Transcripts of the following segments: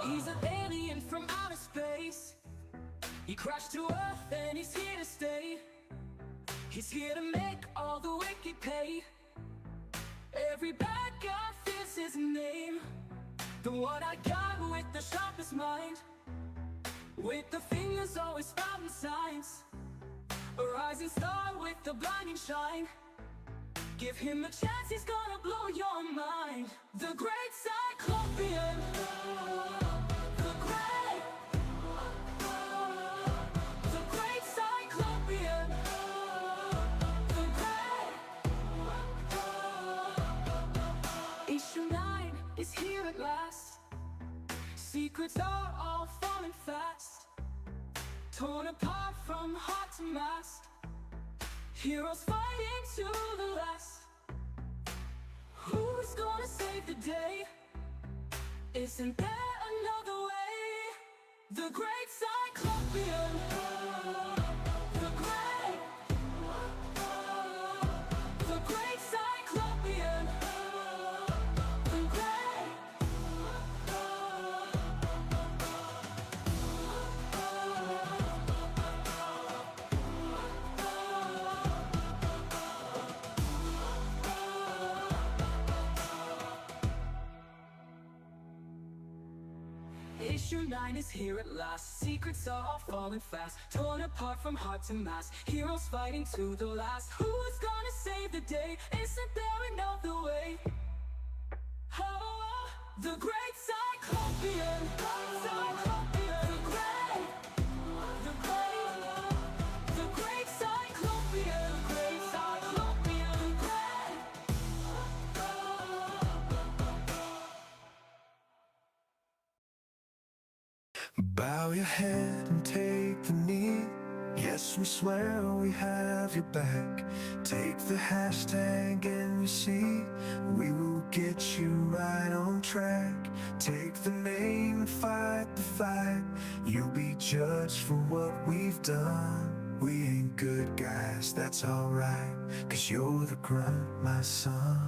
He's an alien from outer space. He crashed to Earth and he's here to stay. He's here to make all the wicked pay. Every bad guy fears his name. The one-eyed guy with the sharpest mind, with the fingers always spouting signs. A rising star with the blinding shine. Give him a chance, he's gonna blow your mind. The great Cyclopean. The great Cyclopean. The great Issue 9 is here at last. Secrets are all falling fast, torn apart from heart to mast. Heroes fighting to the last. Who's gonna save the day? Isn't there another way? The great Cyclopean. The great Cyclopean. The great Issue 9 is here at last. Secrets are all falling fast, torn apart from heart to mass. Heroes fighting to the last. Who's gonna save the day? Isn't there another way? Oh, the great Cyclopean. Cyclopean. The great Cyclopean. Great Cyclopean. Bow your head and take the knee. Yes, we swear we have your back. Take the hashtag and you see we will get you right on track. Take the name and fight the fight. You'll be judged for what we've done. We ain't good guys, that's alright, 'cause you're the grunt, my son.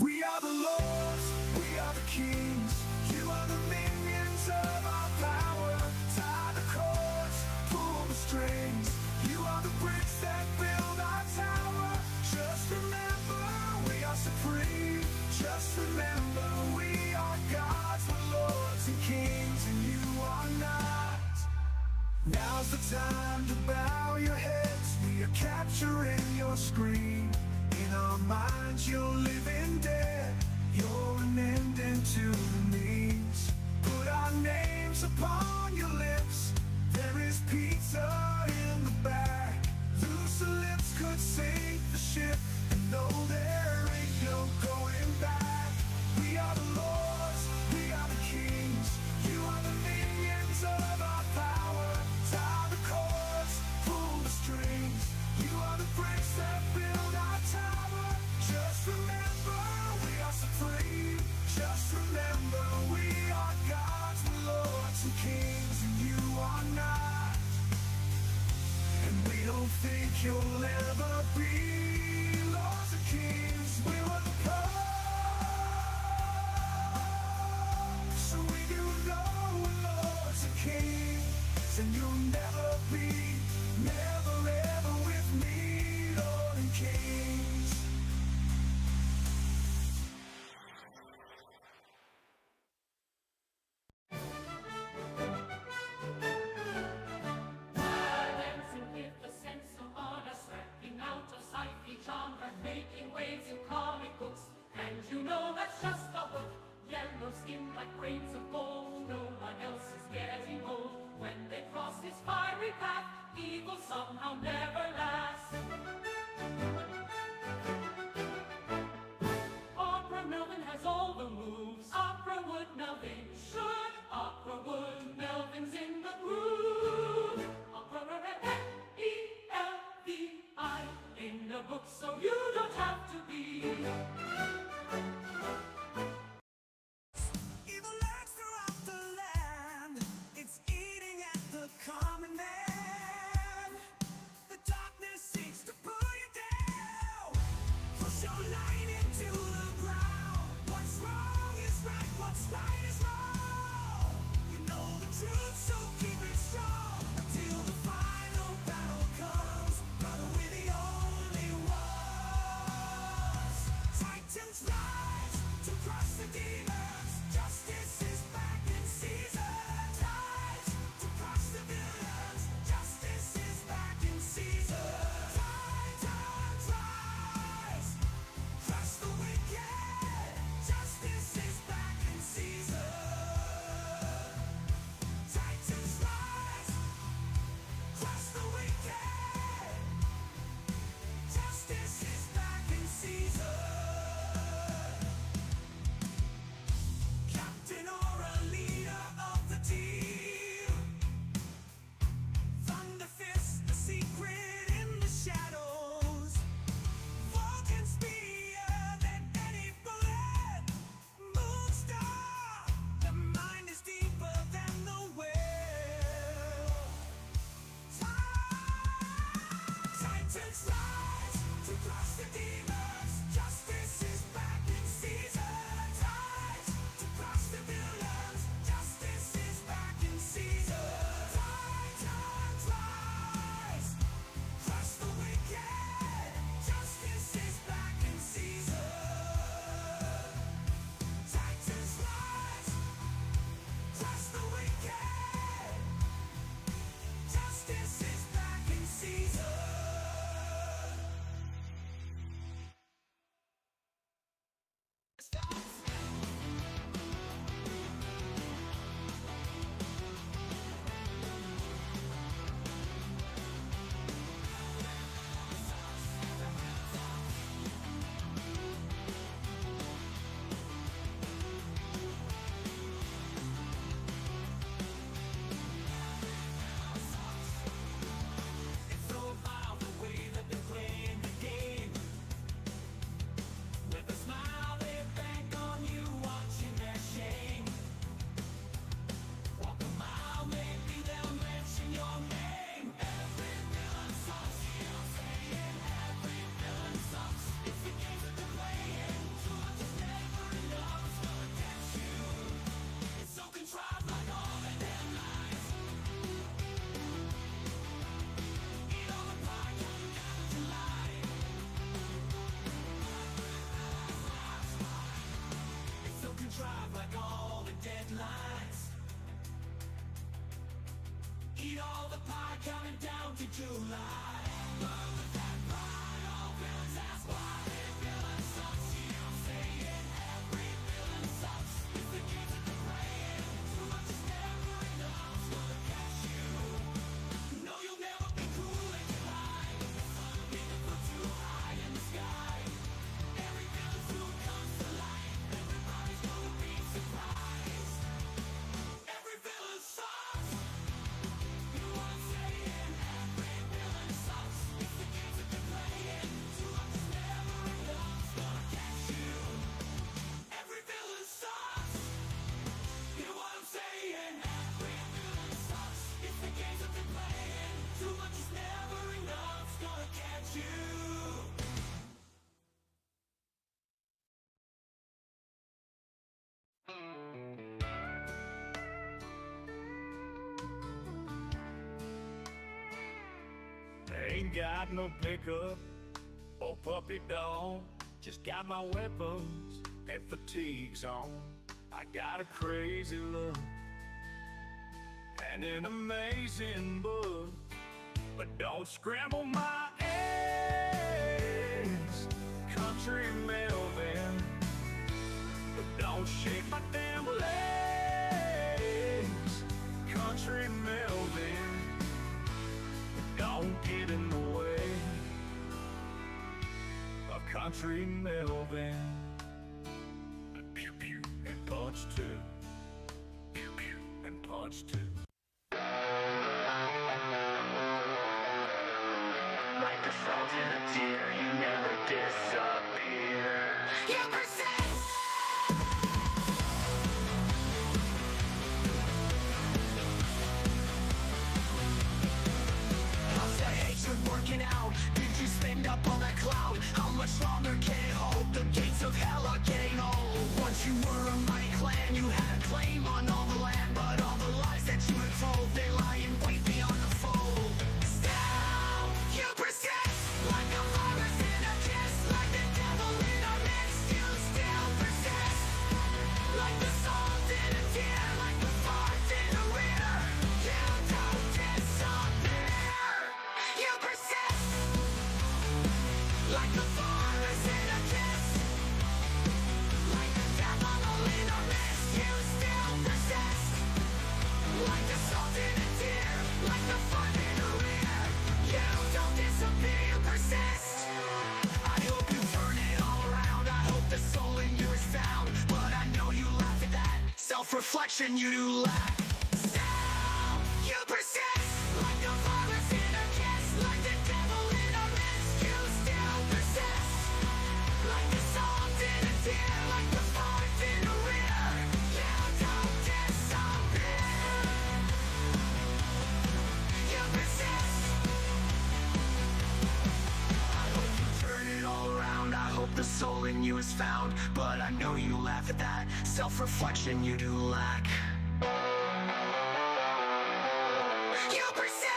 We are the lords, we are the kings. You are the minions of our power. Tie the cords, pull the strings. You are the bricks that build our tower. Just remember, we are supreme. Just remember, we are gods, we're lords and kings, and you are not. Now's the time to bow your heads. We are capturing your scream. In our minds, you're living dead. You're an ending to the knees. Put our names upon your lips. There is pizza in the back. Loose lips could sink the ship, and no, there ain't no going back. We are the lords, we are the kings. You are the minions of our power. Tie the cords, pull the strings. You are the bricks that build our tower. Just remember, we are supreme. Just remember, we are gods, we're lords and kings, and you are not. And we don't think you'll ever be lords and kings. We were the pros, so we do know we're lords and kings, and you'll never be, never ever with me, lord and kings. Dancing with the sense of honor, stepping out of sci-fi genre, making waves in comic books, and you know that's just a hook. Yellow skin like grains of gold, no one else is getting old. When they cross this fiery path, evil somehow never lasts. Opera Melvin has all the moves. Opera Wood Melvin should. Opera Wood Melvin's in the groove. Opera Melvi in the book, so you don't have to be. Evil lurks throughout the land. It's eating at the common man. The darkness seeks to pull you down. Push your line into the ground. What's wrong is right, what's right is wrong. truth, so keep it strong until the final battle comes. Brother, we're the only ones. Titans rise to crush the demons. Justice is back in season. Rise to crush the villains. Justice is back in season. Titans rise, crush the wicked. Justice is back in season. Titans rise, crush the wicked. Justice is back in season. Captain or a leader of the team. Thunder Fist, the secret in the shadows. Vulcan spear than any bullet. Moonstar, the mind is deeper than the will. Titans rise to crush the demons. Justice is back in season. Rise to crush the villains. Justice is back in season. Titans rise, crush the wicked. Justice is back in season. Titans rise, crush the wicked. Justice is back in season. It's so vile the way that they're playing the game. With a smile they bank on you, watching their shame. Walk a mile, maybe they'll mention your name. Every villain sucks, you're saying every villain sucks. It's the game that they're playing, too much is never enough, it's gonna get you. It's so contrived like all the headlines. Eat all the pie, come down to July. It's so contrived like all the deadlines. Eat all the pie coming down to July. Burn with that pie, all villains ask why. Every villain sucks, you're saying every villain sucks. It's the game that they're playing, too much is never enough, it's gonna catch you. No, you'll never be cool in July. The sun will be put too high in the sky. Every villain soon comes to life. Everybody's gonna be surprised. Every villain sucks. You know what I'm saying? Every villain sucks. It's the games that they're playing. Too much is never enough, it's gonna catch you. Every villain sucks. You know what I'm saying? Every villain sucks. It's the games that they're playing. Too much is never enough, it's gonna catch you. Ain't got no pickup or puppy dog. Just got my weapons and fatigues on. I got a crazy look and an amazing book. But don't scramble my eggs, Country Melvin. But don't shake my damn legs, Country Melvin. Don't get in the way of Country Melvin. Pew pew and punch two. Pew pew and punch two. Like the salt in a tear, you never disappear. You persist! How's that hatred working out? Did you spend up on that cloud? How much longer can it hold? The gates of hell are getting old. Once you were a mighty clan, you had a claim on all the land, but all the lies that you self-reflection you do lack. Still, you persist, like the virus in a kiss, like the devil in a mist. You still persist, like the salt in a tear, like the fart in a rear. You don't disappear. You persist. I hope you turn it all around. I hope the soul in you is found. But I know you laugh at that self-reflection you do lack. You persist.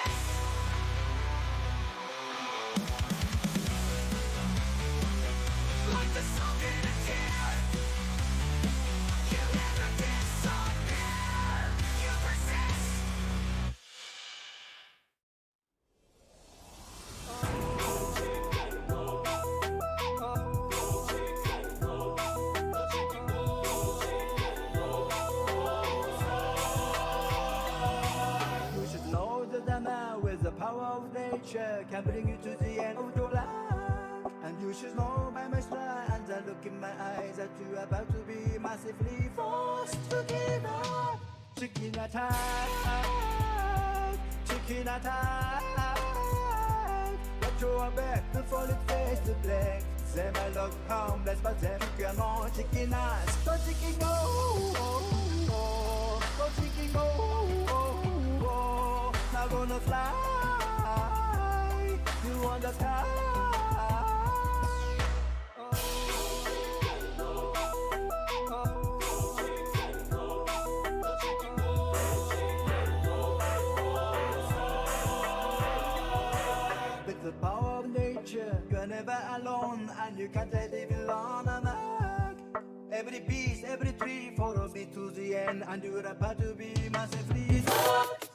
Like the salt in a tear. You never disappear. You persist. You should know that the man with the power of nature can bring you to the end of your life. And you should know by my smile and the look in my eyes that you are about to be massively forced to give up. Chicken attack, chicken attack. But you are back before it face to black. They may look harmless, but they can more chicken ass. Go chicken go, go chicken go. Now gonna fly, you on the sky. With the power of nature, you're never alone, and you can't let it alone. Every beast, every tree follows me to the end, and you're about to be massively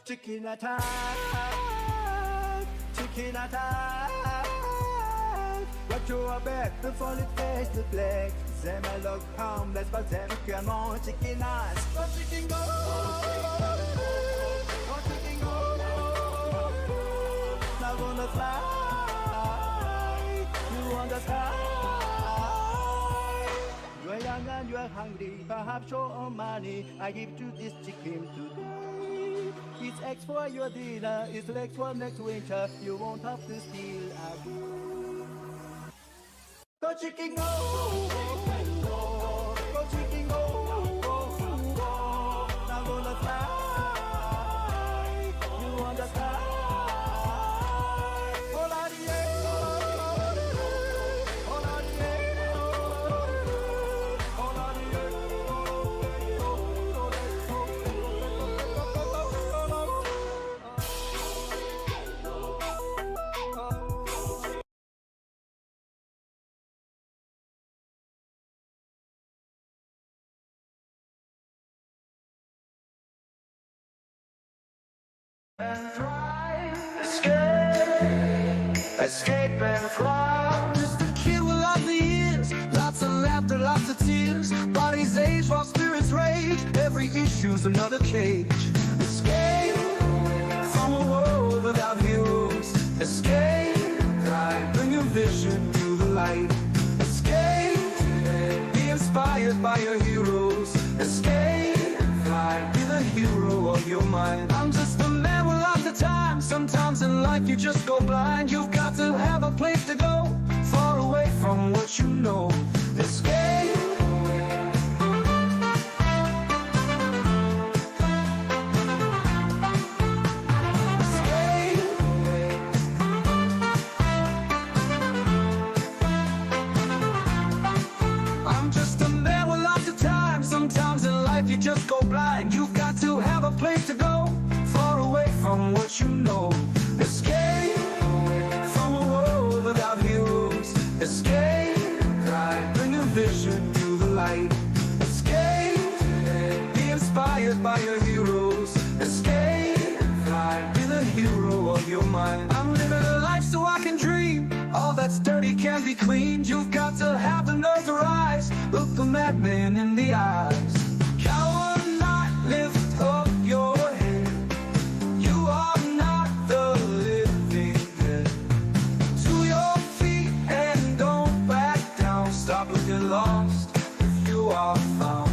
chicken attack, chicken attack. But you are back before it face the black. They may look harmless, but they can more chicken ass. Go chicken go, go chicken go. Now gonna fly, you on the sky. You are young and you are hungry, perhaps short on money. I give you this chicken today. It's eggs for your dinner, it's legs for next winter. You won't have to steal a boo. Go chicken go, go chicken go. Now gonna fly, you on the sky. And fly, escape, escape and fly. Just a kid with lots of years, lots of laughter, lots of tears. Bodies age while spirits rage. Every issue's another cage. Escape from a world without heroes. Escape, bring your vision to the light. Escape, be inspired by your heroes. Escape, be the hero of your mind. I'm just a man with lots of time. Sometimes in life you just go blind. You've got to have a place to go, far away from what you know. Escape. I'm just a man with lots of time. Sometimes in life you just go blind. You've got to have a place to go, far away from what you know. Escape from a world without heroes. Escape, bring a vision to the light. Escape, be inspired by your heroes. Escape, be the hero of your mind. I'm living a life so I can dream. All that's dirty can be cleaned. You've got to have the nerve to rise. Look the madman in the eyes. Coward not, lift up your head. You are not the living dead. To your feet and don't back down. Stop looking lost if you are found.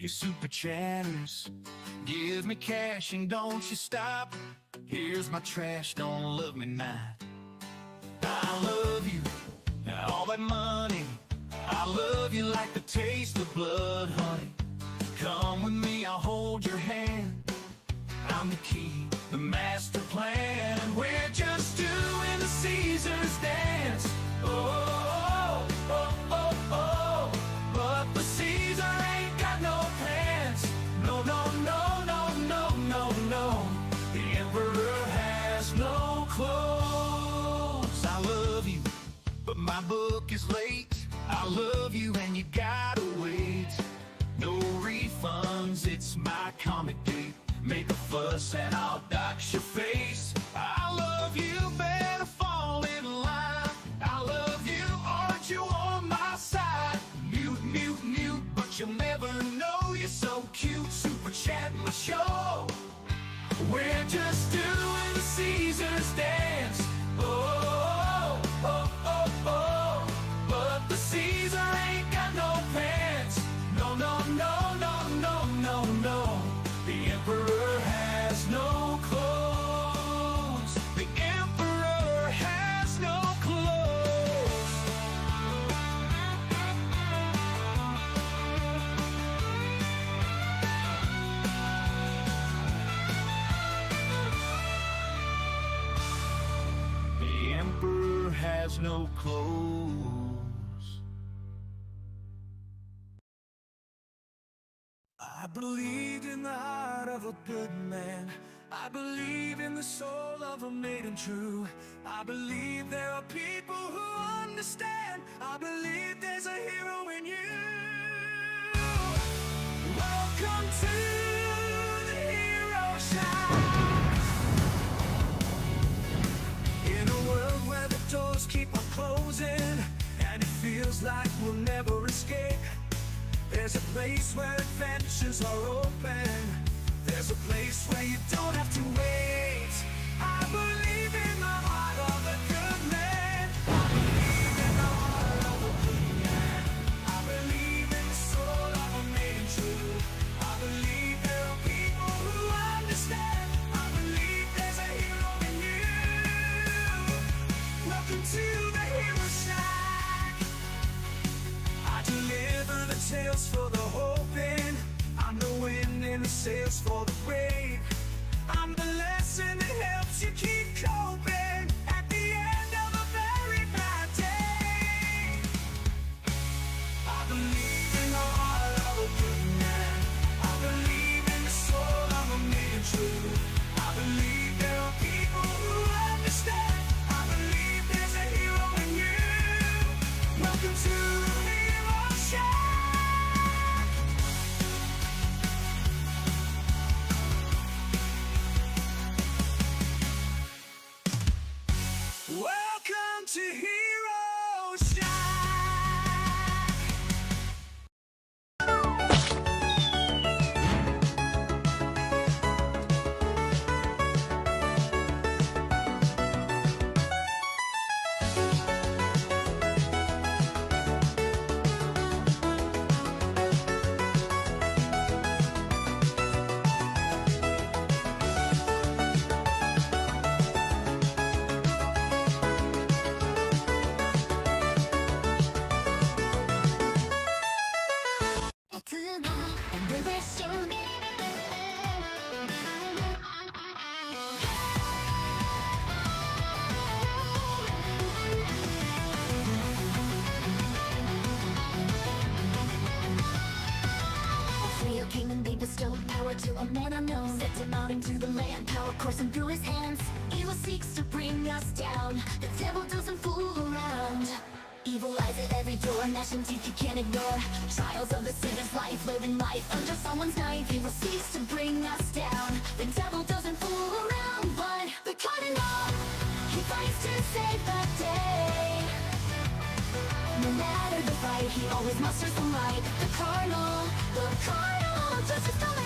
your super chatters. Give me cash and don't you stop. Here's my trash, don't love me not. I love you, all that money. I love you like the taste of blood, honey. Come with me, I'll hold your hand. I'm the key, the master plan. We're just doing the Caesar's dance. Oh, oh, oh, oh. But the Caesar ain't got no pants. No, no, no, no, no, no, no. The emperor has no clothes. I love you, but my book is late. I love you and you gotta wait. No refunds, it's my comic date. Make a fuss and I'll dox your face. I love you, better fall in line. I love you, aren't you on my side? Mute, mute, mute, but you'll never know. You're so cute, super chat my show. We're just doing the Caesar's dance. Oh, oh, oh, oh. But the Caesar ain't got no pants. No, no, no, no, no, no, no. The emperor has no clothes. The emperor has no clothes. The emperor has no clothes. I believed in the heart of a good man. I believe in the soul of a maiden true. I believe there are people who understand. I believe there's a hero in you. Welcome to the hero shine. In a world where the doors keep on closing and it feels like we'll never escape, there's a place where adventures are open. There's a place where you don't have to wait. I believe in the heart of a good man. I believe in the heart of a good man. I believe in the soul of a maiden true. I believe there are people who understand. I believe there's a hero in you. Welcome to the hero shack. I deliver the tales for the hoping. I'm the wind in the sails for the brave. I'm the lesson that helps you keep coping at the end of a very bad day. I believe in the heart of a good man. I believe in the soul of a maiden true. I believe there are people who understand. I believe there's a hero in you. Welcome to the hero shack. Welcome to Hero Shack. To a man unknown, set him out into the land, power coursing through his hands. Evil seeks to bring us down. The devil doesn't fool around. Evil lies at every door, gnashing teeth you can't ignore. Trials of the sinner's life, living life under someone's knife. Evil seeks to bring us down. The devil doesn't fool around, but the cardinal, he fights to save the day. No matter the fight, he always musters the light. The cardinal just his stomach.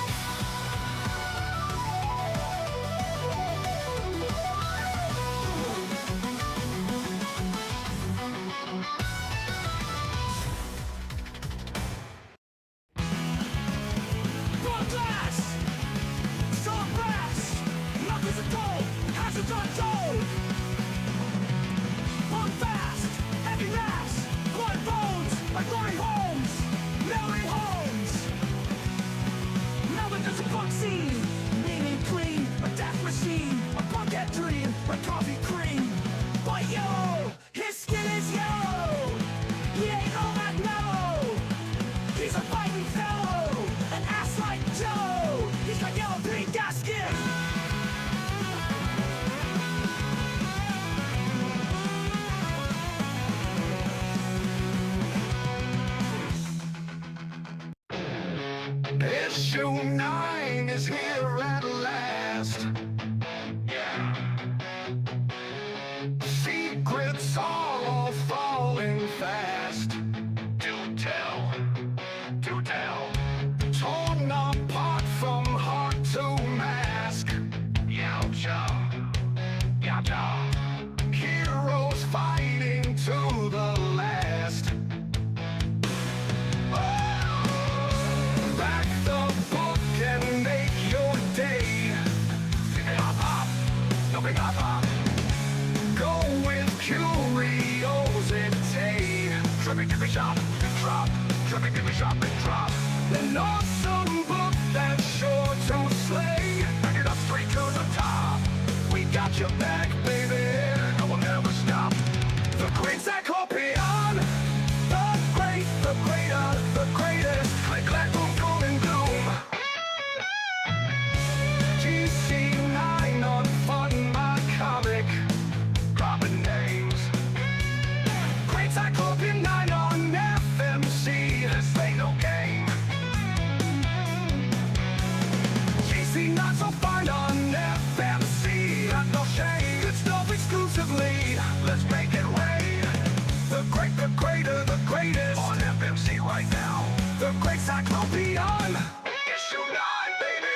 right, baby.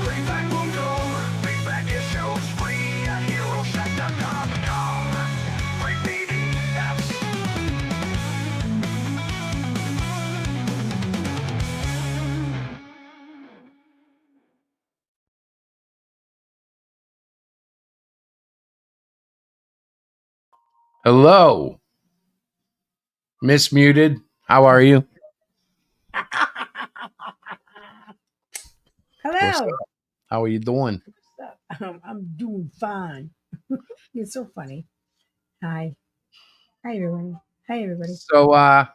Playback will go. Playback is shows free at HeroShack.com. Free PDFs. Hello, Miss Muted. How are you? What's Hello. up? How are you doing? I'm doing fine. You're so funny. Hi. Hi, everyone. Hi, everybody. So,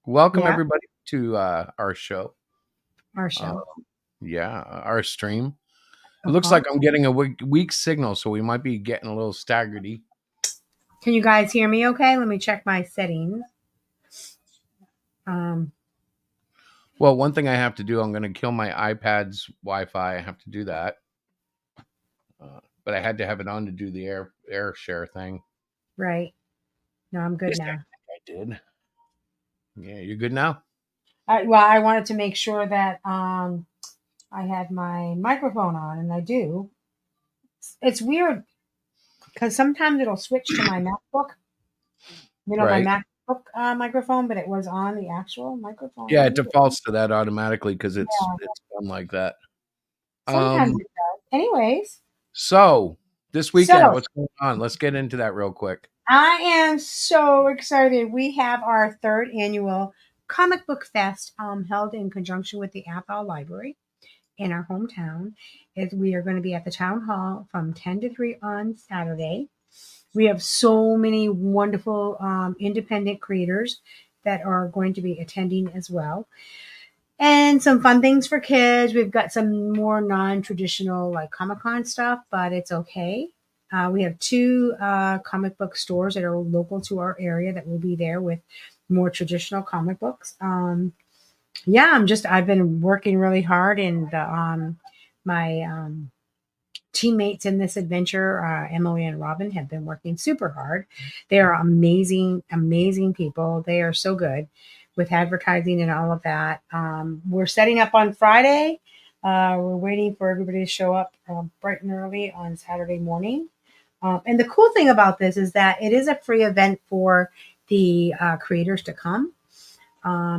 welcome Yeah, everybody to our show. our Uh, show. yeah, our stream. It looks Uh-huh. like I'm getting a weak signal, so we might be getting a little staggeredy. Can you guys hear me okay? Let me check my settings. Um, Well, one thing I have to do, I'm going to kill my iPad's Wi-Fi. I have to do that, but I had to have it on to do the air share thing. right. No, I'm good Yes, now. I did. Yeah, you good now? Well, I wanted to make sure that I had my microphone on, and I do. It's weird because sometimes it'll switch to my MacBook, my Right. MacBook microphone, but it was on the actual microphone. Yeah, it Weird. defaults to that automatically because it's Yeah, done like that. sometimes Um, it does. Anyways, so this weekend, so what's going on? Let's get into that real quick. I am so excited. We have our third annual comic book fest held in conjunction with the Athol Library in our hometown. We are going to be at the town hall from 10 to 3 on Saturday. We have so many wonderful independent creators that are going to be attending as well. And some fun things for kids. We've got some more non-traditional like Comic-Con stuff, but it's okay. We have two comic book stores that are local to our area that will be there with more traditional comic books. Yeah, I've been working really hard, and my teammates in this adventure, Emily and Robin, have been working super hard. They are amazing, amazing people. They are so good with advertising and all of that. We're setting up on Friday. We're waiting for everybody to show up bright and early on Saturday morning. And the cool thing about this is that it is a free event for the creators to come.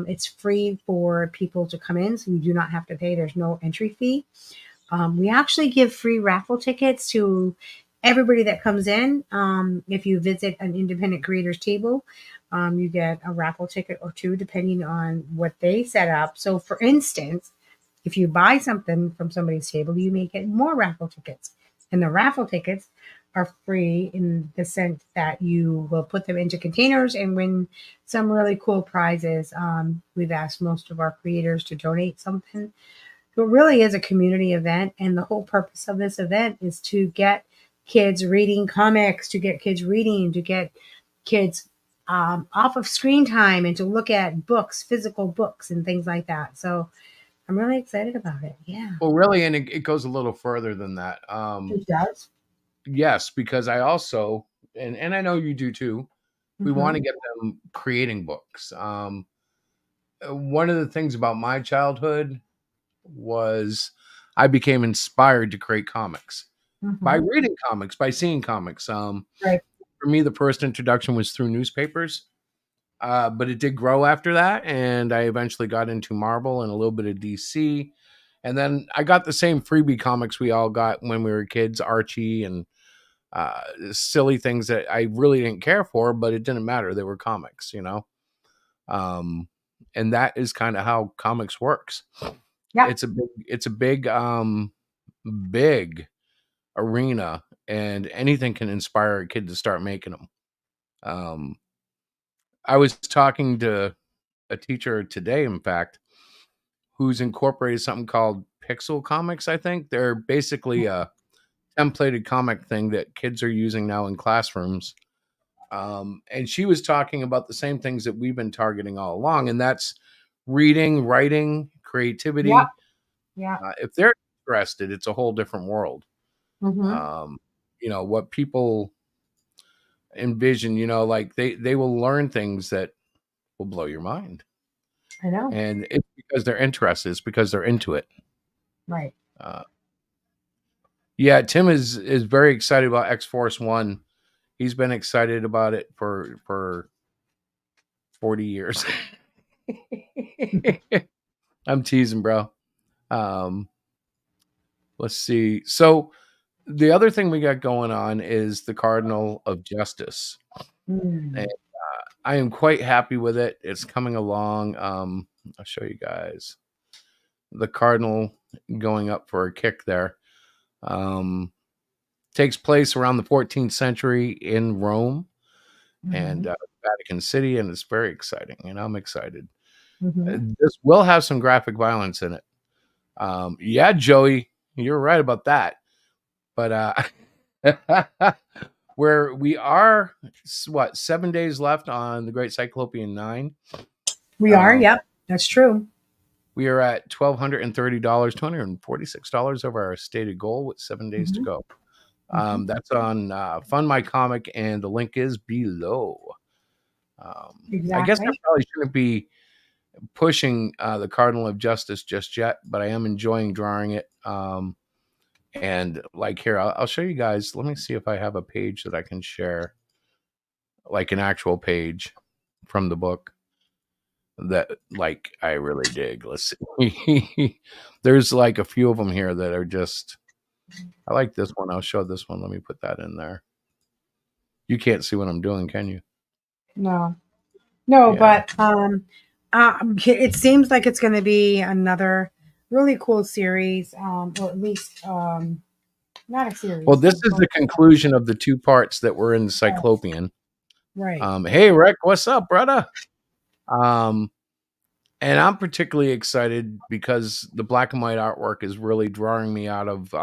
It's free for people to come in, so you do not have to pay. There's no entry fee. We actually give free raffle tickets to everybody that comes in. If you visit an independent creators table, you get a raffle ticket or two, depending on what they set up. So, for instance, if you buy something from somebody's table, you may get more raffle tickets. And the raffle tickets are free in the sense that you will put them into containers and win some really cool prizes. We've asked most of our creators to donate something. So it really is a community event. And the whole purpose of this event is to get kids reading comics, to get kids reading, to get kids off of screen time and to look at books, physical books, and things like that. So I'm really excited about it. Yeah. Well, really, and it goes a little further than that. It does. Yes, because I also, and I know you do too, we want to get them creating books. One of the things about my childhood was I became inspired to create comics by reading comics, by seeing comics. Right. For me, the first introduction was through newspapers, but it did grow after that, and I eventually got into Marvel and a little bit of DC. And then I got the same freebie comics we all got when we were kids, Archie and silly things that I really didn't care for, but it didn't matter. They were comics, you know? And that is kind of how comics works. Yeah. It's a big arena, and anything can inspire a kid to start making them. I was talking to a teacher today, in fact, who's incorporated something called Pixel Comics, I think. They're basically a templated comic thing that kids are using now in classrooms. And she was talking about the same things that we've been targeting all along, and that's reading, writing, creativity. Yeah. Yeah. If they're interested, it's a whole different world. Mm-hmm. What people envision, like they will learn things that will blow your mind. I know. And it's because they're interested. It's because they're into it. Right. Yeah, Tim is very excited about X Force One. He's been excited about it for 40 years. I'm teasing, bro. Let's see. So the other thing we got going on is the Cardinal of Justice. Mm. And I am quite happy with it. It's coming along. I'll show you guys the Cardinal going up for a kick there. Takes place around the 14th century in Rome and Vatican City, and it's very exciting, and I'm excited. This will have some graphic violence in it. Yeah, Joey, you're right about that. But where we are, what, 7 days left on the Great Cyclopean 9. We are, yep, that's true. We are at $1,230, $246 over our stated goal with 7 days to go. That's on Fund My Comic, and the link is below. Exactly. I guess I probably shouldn't be pushing the Cardinal of Justice just yet, but I am enjoying drawing it. And like here, I'll show you guys. Let me see if I have a page that I can share, like an actual page from the book that like I really dig. Let's see. There's like a few of them here that are just, I like this one. I'll show this one. Let me put that in there. You can't see what I'm doing, can you? No, Yeah. but it seems like it's going to be another really cool series, or at least not a series. Well, this is the conclusion of the 2 parts that were in the Cyclopean. Right. Hey, Rick, what's up, brother? And I'm particularly excited because the black and white artwork is really drawing me out of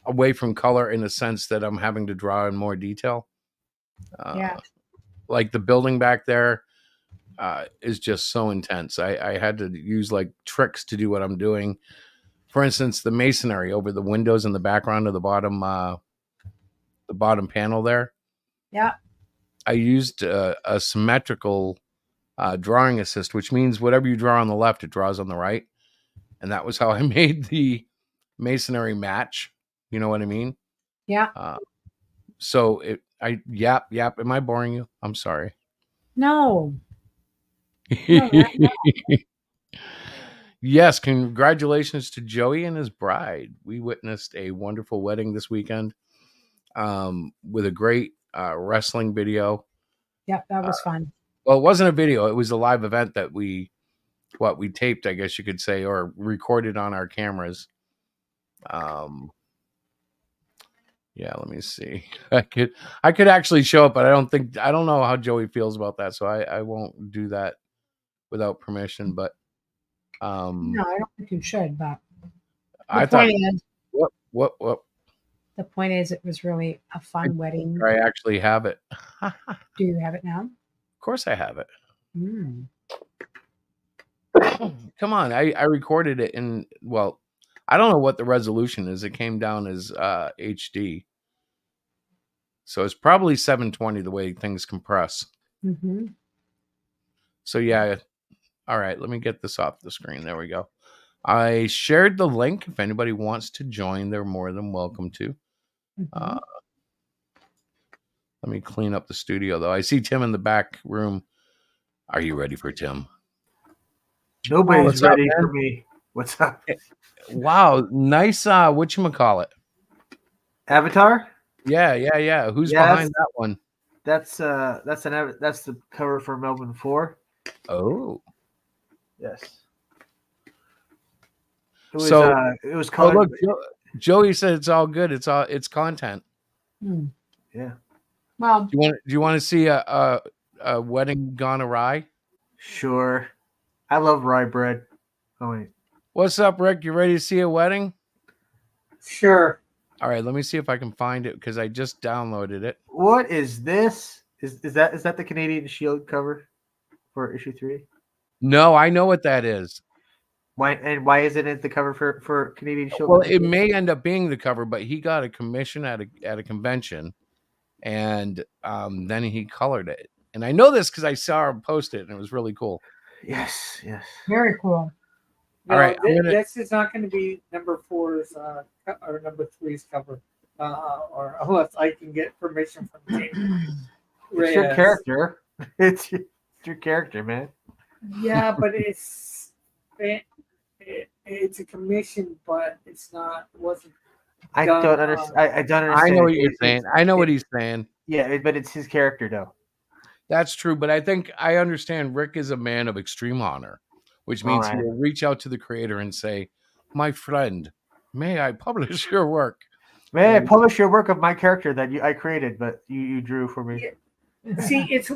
away from color, in the sense that I'm having to draw in more detail. Yeah. Like the building back there is just so intense. I had to use like tricks to do what I'm doing. For instance, the masonry over the windows in the background of the bottom panel there. Yeah. I used a symmetrical drawing assist, which means whatever you draw on the left, it draws on the right. And that was how I made the masonry match. You know what I mean? Yeah. So yap. Am I boring you? I'm sorry. No. Yes, congratulations to Joey and his bride. We witnessed a wonderful wedding this weekend with a great wrestling video. Yep, that was fun. Well, it wasn't a video. It was a live event that we taped, I guess you could say, or recorded on our cameras. Yeah, let me see. I could actually show it, but I don't know how Joey feels about that, so I won't do that without permission. But No, I don't think you should, but I the point thought is, what the point is, it was really a fun wedding. I actually have it. Do you have it now? Of course I have it. Mm. Come on, I recorded it in, well, I don't know what the resolution is. It came down as HD. So it's probably 720 the way things compress. Mm-hmm. So yeah. All right, let me get this off the screen. There we go. I shared the link. If anybody wants to join, they're more than welcome to. Mm-hmm. Let me clean up the studio, though. I see Tim in the back room. Are you ready for Tim? Nobody's ready for me. What's up? Wow, nice. Whatchamacallit? Avatar? Yeah. Who's behind that one? That's the cover for Melbourne 4. Oh. Yes. It was colored. Oh, look, Joey said it's all good. It's content. Mm. Yeah. Well, Do you want to see a wedding gone awry? Sure. I love rye bread. Oh wait. What's up, Rick? You ready to see a wedding? Sure. All right, let me see if I can find it because I just downloaded it. What is this? Is that the Canadian Shield cover for issue 3? No, I know what that is. Why isn't it the cover for Canadian Shield? Well, it may end up being the cover, but he got a commission at a convention, and then he colored it. And I know this because I saw him post it, and it was really cool. Yes, yes. Very cool. All right, I'm gonna- this is not going to be number 4's or number 3's cover, or unless I can get permission from James. It's your Reyes. character. It's your character, man. Yeah, but it's a commission, but it's not. Wasn't. I done, don't understand. I don't understand. I know what you're It's- saying. I know what he's saying. Yeah, but it's his character though. That's true, but I think I understand Rick is a man of extreme honor, which means he Alright. will reach out to the creator and say, "My friend, may I publish your work?" May I publish your work of my character that I created, but you drew for me? Yeah. See, it's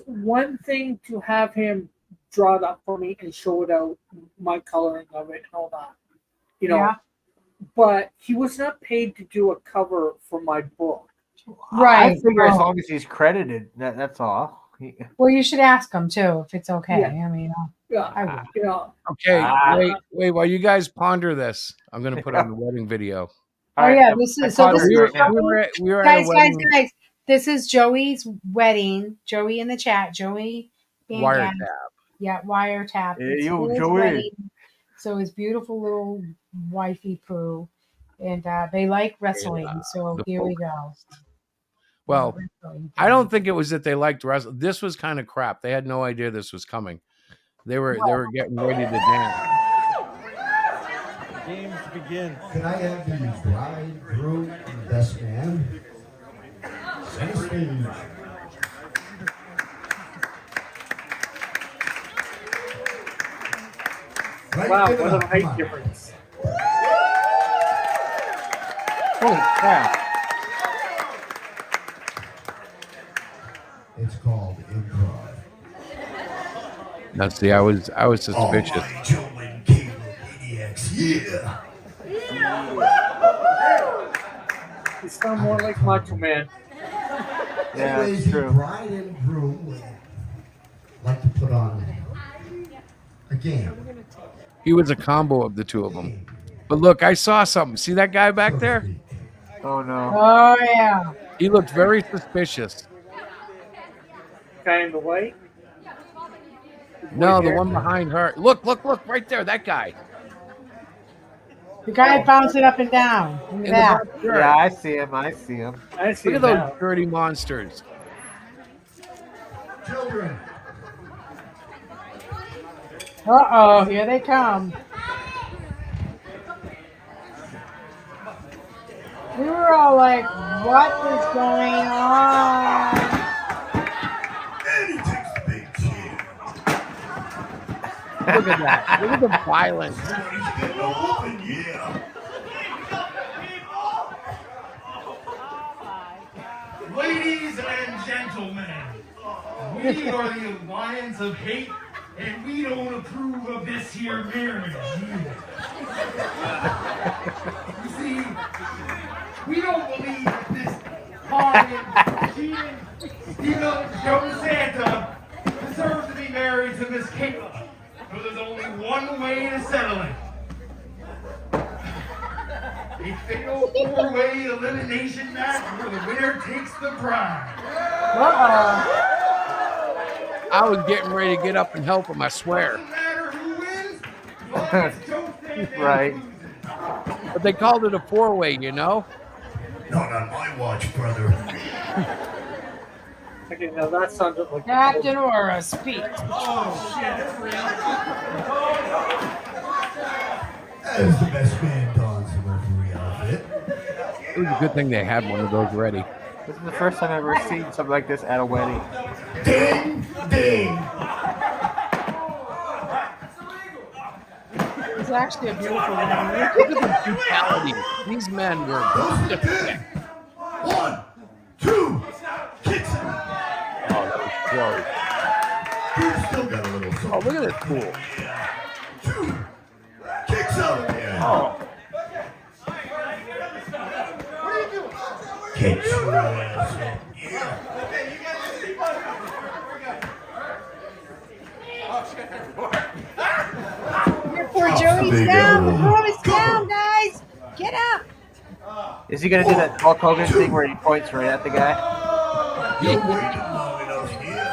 one thing to have him draw it up for me and show it out, my coloring of it and all that, you know. Yeah. But he was not paid to do a cover for my book. Right. I figure as Oh. long as he's credited, that's all. Well, you should ask him too if it's okay. Yeah. I mean, Yeah, I would. you know. Okay, Ah. wait. While you guys ponder this, I'm going to put on the wedding video. Oh yeah, this is so. This is We were, Joey. we were at Guys, a guys, wedding guys. This is Joey's wedding. Joey in the chat. Joey. Van wiretap. Gass. Yeah, wiretap. Hey, It's yo, his Joey. wedding. So his beautiful little wifey poo, and they like wrestling. So the here we folk. go. Well, Wrestling. I don't think it was that they liked wrestling. This was kind of crap. They had no idea this was coming. They were getting ready to dance. Games begin. Could I have the bride, groom, and best man? Center stage. Right, Wow, give it what a up, come height on. difference. Holy crap! It's called improv. Now, see, I was suspicious. All my gentlemen, cable maniacs, yeah. You sound more like Macho Man. Yeah, Anyways, that's the true. bride and groom would like to put on a game. He was a combo of the two of them. But look, I saw something. See that guy back there? Oh no! Oh yeah. He looked very suspicious. Guy in the white. No, White the hair. one behind her. Look, right there. That guy. The guy bouncing up and down in the In the back. dark shirt. Yeah, I see him. I see him. I see Look at him those now. dirty monsters. Children, Uh-oh, here they come. We were all like, what is going on? and he takes the big chair. Look at that. Look at the violence. Somebody's getting a whooping, yeah. Ladies and gentlemen, we are the Alliance of Hate, and we don't approve of this here marriage. You see, we don't believe that this lying, cheating, stealing Joe Santa deserves to be married to Miss Kayla. So there's only one way to settle it. A fatal four-way elimination match where the winner takes the prize. Uh-oh. I was getting ready to get up and help him, I swear. Doesn't matter who wins, as long as Joe Santa Right. loses. But they called it a four-way, you know? Not on my watch, brother. Okay, now that sounded like Captain Aura, speak. As the best man dons the referee outfit. It was a good thing they had one of those ready. This is the first time I've ever seen something like this at a wedding. Ding, ding. It's actually a beautiful wedding. Look at the brutality. These men were. Goes to 10. 1, 2, kicks him. Oh, that was close. He's still got a little something. Oh, look at this pool. 2, kicks out. Oh, Catch your ass up. Yeah. Poor Joey's Big down. The old- groom is Go. down, guys. Get up. Is he gonna do that Hulk Hogan thing where he points right at the guy? You waited long enough here.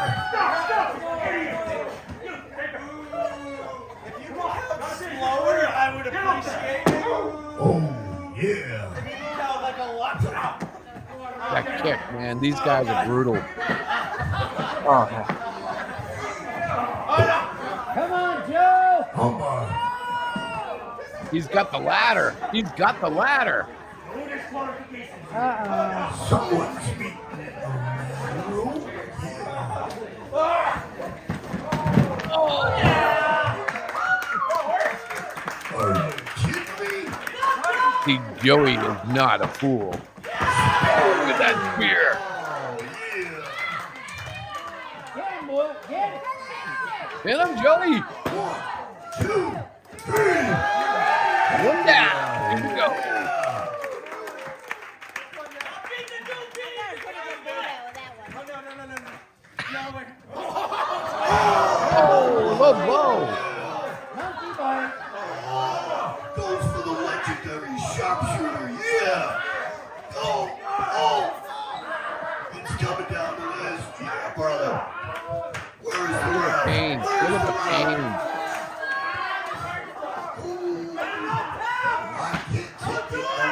I would appreciate it. Oh, yeah. Like a lot. That kick, man. These guys are brutal. Oh, yeah. Come on, Joe. Come on. He's got the ladder. He's got the ladder. Someone's beating Are you kidding me? See, Joey is not a fool. Look at that spear. Get him, boy. Get it. Hit him, Joey. 1, 2, 3. One down. Here we go. Oh, low blow. Goes for the legendary sharpshooter. Yeah. Oh. It's coming down the list. Yeah, brother. Where is the ref? Pain. Look at the pain.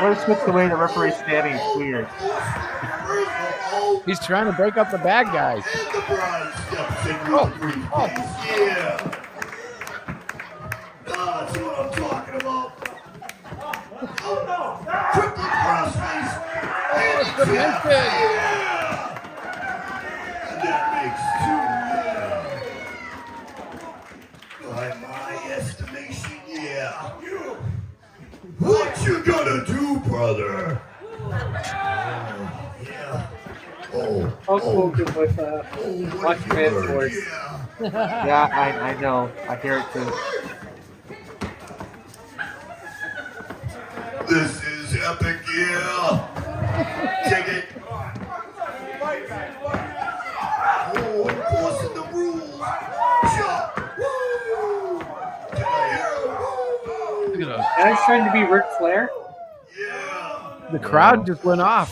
What is Smith the way the referee's standing? It's weird. He's trying to break up the bad guys. And the bride steps in with the briefcase. Yeah. That's what I'm talking about. Triple crossface. And it's the tap. method. Yeah. And that makes 2. By my estimation, yeah. What you gonna do, brother? Yeah. I'll quote it with much man's voice. Yeah, I know. I hear it too. This is epic, yeah. Check it. Oh, enforcing the rules. Chop. Woo. Can I hear it? Woo. Look at those. Guys trying to be Ric Flair. Yeah. The crowd just went off.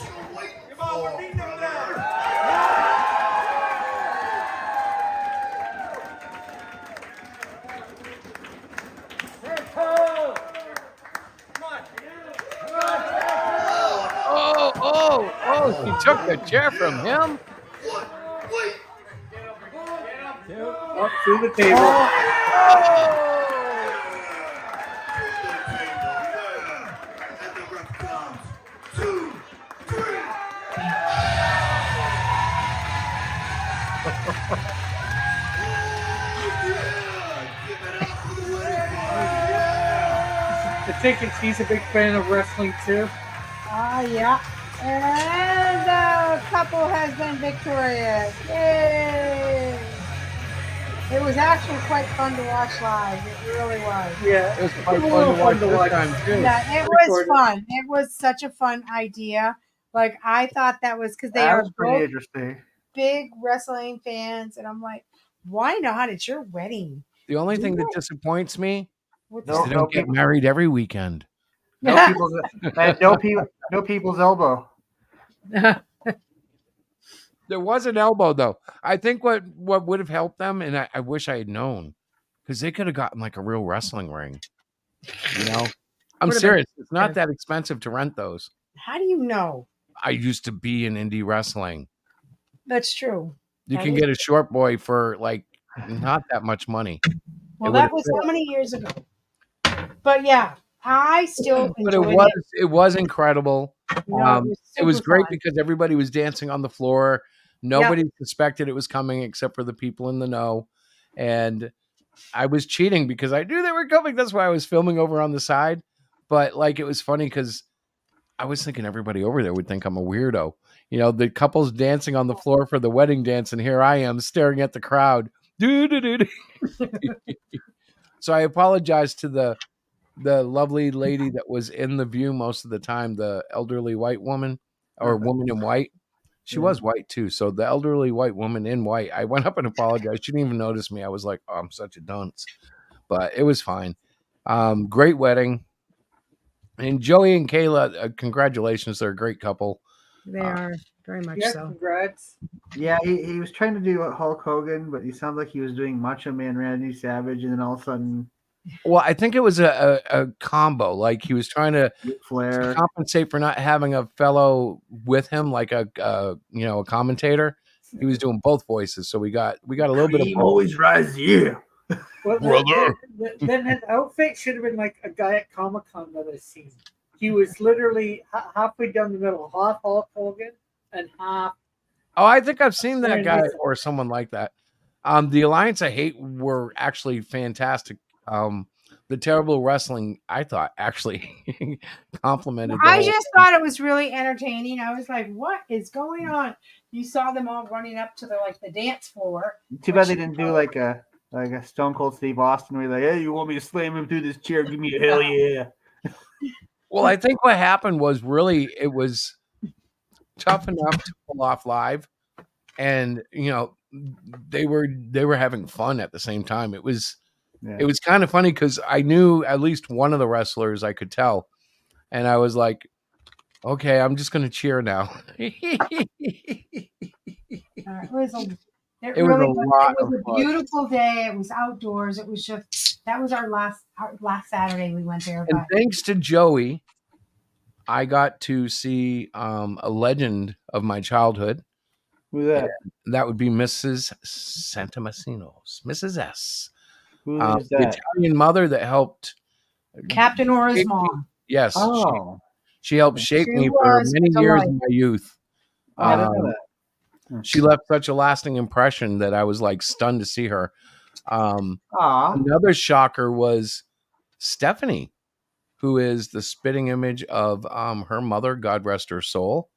Oh, she took the chair from him. Wait. Up through the table. And the ref counts. 2, 3. I think he's a big fan of wrestling too. Yeah. And the couple has been victorious. Yay! It was actually quite fun to watch live. It really was. Yeah, It was quite fun to watch this time, too. Yeah, it was fun. It was such a fun idea. Like, I thought that was because they That are was pretty both interesting. big wrestling fans. And I'm like, why not? It's your wedding. The only thing that disappoints me What's is they don't get married every weekend. No people's, and no people's elbow. There was an elbow, though. I think what would have helped them, and I wish I had known, because they could have gotten like a real wrestling ring. You know, I'm Would've serious. been- It's not that expensive to rent those. How do you know? I used to be in indie wrestling. That's true. You That can is- get a short boy for like not that much money. Well, It that would've was fit. how many years ago? But yeah, I still But it enjoyed was incredible. No, It was super great fun. because everybody was dancing on the floor. Nobody suspected it was coming except for the people in the know. And I was cheating because I knew they were coming. That's why I was filming over on the side. But like, it was funny because I was thinking everybody over there would think I'm a weirdo. You know, the couple's dancing on the floor for the wedding dance, and here I am staring at the crowd. So I apologize to the lovely lady that was in the view most of the time, the elderly white woman or woman in white. She was white too. So the elderly white woman in white, I went up and apologized. She didn't even notice me. I was like, oh, I'm such a dunce. But it was fine. Great wedding. And Joey and Kayla, congratulations. They're a great couple. They are very much Yeah, so. congrats. Yeah, he was trying to do Hulk Hogan, but he sounded like he was doing Macho Man Randy Savage, and then all of a sudden Well, I think it was a combo. Like he was trying to Flair. compensate for not having a fellow with him, like a commentator. He was doing both voices, so we got a little bit of Cream always rises, yeah. Well, Brother. then his outfit should have been like a guy at Comic Con that I've seen. He was literally halfway down the middle, half Hulk Hogan and half. Oh, I think I've seen that Right, guy listen. or someone like that. The Alliance I Hate were actually fantastic. The Terrible Wrestling, I thought, actually complimented. the I whole- just thought it was really entertaining. I was like, "What is going on?" You saw them all running up to the dance floor. Too bad they didn't do like a Stone Cold Steve Austin where you're like, hey, you want me to slam him through this chair? Give me a hell yeah. Well, I think what happened was really it was tough enough to pull off live, and they were having fun at the same time. It was kind of funny because I knew at least one of the wrestlers I could tell, and I was like, okay, I'm just going to cheer now. It was a It was a lot It was of a fun. beautiful day. It was outdoors. It was that was our last Saturday we went there. And But thanks to Joey, I got to see a legend of my childhood. Who's that? And that would be Mrs. Santamassinos, Mrs. S. Who is The that? Italian mother that helped Captain Aura's shape me. mom. Yes, Oh. she helped shape She me for was many a years light. in my youth. I didn't know that. She left such a lasting impression that I was like stunned to see her. Aw. Another shocker was Stephanie, who is the spitting image of her mother, God rest her soul.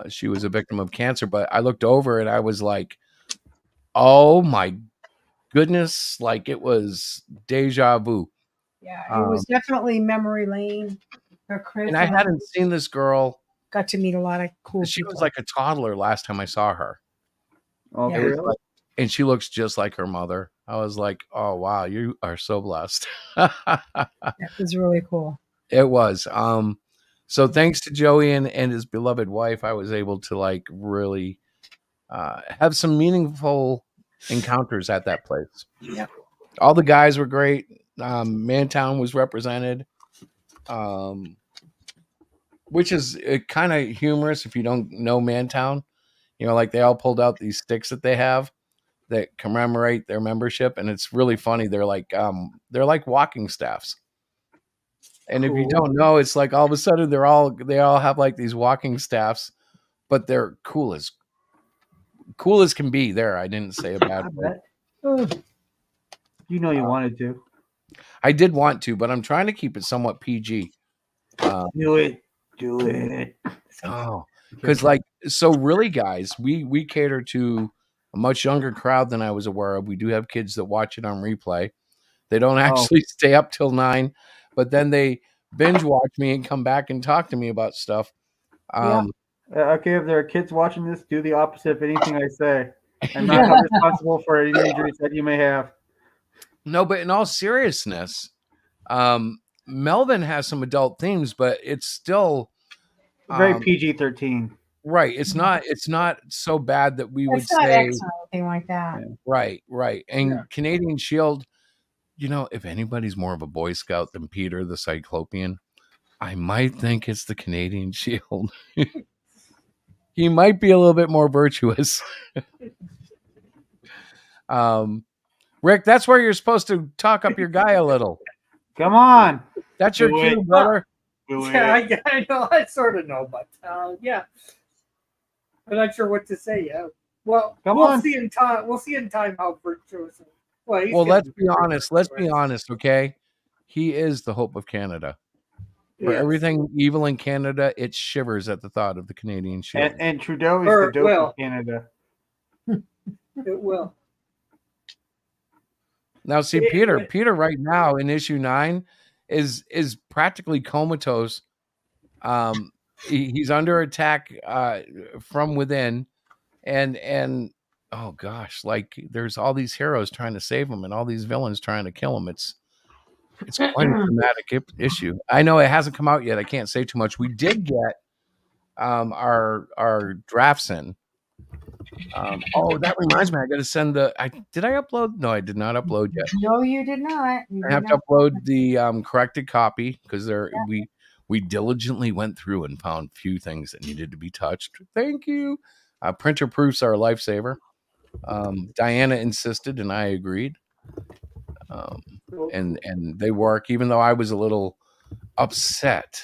She was a victim of cancer, but I looked over and I was like, oh my goodness, like it was deja vu. Yeah, it was definitely memory lane for Chris. And I hadn't seen this girl. got to meet a lot of cool She people. was like a toddler last time I saw her. Oh, Yeah. for It was real? like- and she looks just like her mother. I was like, oh wow, you are so blessed. It was really cool. It was. So thanks to Joey and his beloved wife, I was able to like really have some meaningful encounters at that place. Yeah. All the guys were great. Mantown was represented, which is kind of humorous if you don't know Mantown. Like they all pulled out these sticks that they have that commemorate their membership, and it's really funny. They're like walking staffs. And if you don't know, it's like all of a sudden they all have like these walking staffs, but they're cool as can be. There, I didn't say a bad word. You know you wanted to. I did want to, but I'm trying to keep it somewhat PG. Do it. Do it. Oh, because really, guys, we cater to a much younger crowd than I was aware of. We do have kids that watch it on replay. They don't actually stay up till 9, but then they binge watch me and come back and talk to me about stuff. Okay, if there are kids watching this, do the opposite of anything I say. I'm not responsible for any injuries that you may have. No, but in all seriousness, Melvin has some adult themes, but it's still Very PG-13. right. It's not so bad that we would It's not say X or anything like that. right. And Canadian Shield, if anybody's more of a Boy Scout than Peter the Cyclopean, I might think it's the Canadian Shield. He might be a little bit more virtuous. Rick, that's where you're supposed to talk up your guy a little. Come on. That's your Do cue, it. brother. Yeah, I know. I sort of know, but yeah, I'm not sure what to say. Yeah, well, Come we'll on. see in time. We'll see in time how virtuous. Well, he's Well, gonna let's be pretty honest. Let's be virtuous. honest, okay? He is the hope of Canada. For Yes. everything evil in Canada, it shivers at the thought of the Canadian Shield. And Trudeau is Or the dope will. of Canada. It will. Now, see, Peter right now in issue 9 is practically comatose. He's under attack from within, and oh gosh, like there's all these heroes trying to save him and all these villains trying to kill him. It's quite a dramatic issue. I know it hasn't come out yet. I can't say too much. We did get our drafts in, Oh, that reminds me. I got to send the. Did I upload? No, I did not upload yet. No, you did not. You I did have to not. upload the corrected copy because we diligently went through and found few things that needed to be touched. Thank you. Printer proofs are a lifesaver. Diana insisted, and I agreed. And they work, even though I was a little upset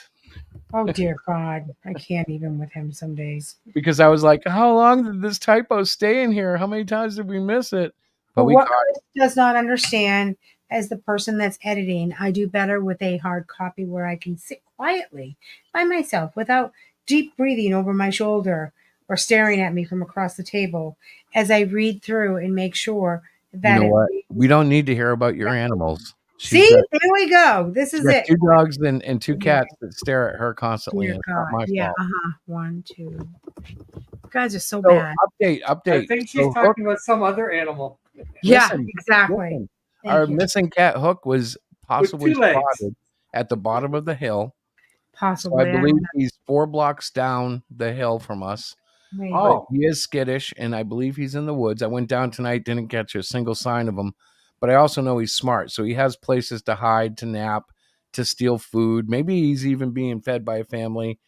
Oh dear God, I can't even with him some days. because I was like, "How long did this typo stay in here? How many times did we miss it?" But But we what caught it. Chris does not understand, as the person that's editing, I do better with a hard copy where I can sit quietly by myself without deep breathing over my shoulder or staring at me from across the table as I read through and make sure You that know it what? reads. We don't need to hear about your animals. See, there we go. This She's is got it. 2 dogs and 2 Yeah. cats that stare at her constantly, Dear and it's not God. my Yeah. fault. 1, 2. You guys are so So bad. update. I think she's So Hook, talking about some other animal Yeah, listen, exactly. listen. Thank Our you. missing cat Hook was with possibly 2 legs. spotted at the bottom of the hill. So I Possibly. I don't believe know. he's 4 blocks down the hill from us. Maybe. But Oh, he is skittish, and I believe he's in the woods. I went down tonight, didn't catch a single sign of him. But I also know he's smart, so he has places to hide, to nap, to steal food. Maybe he's even being fed by a family.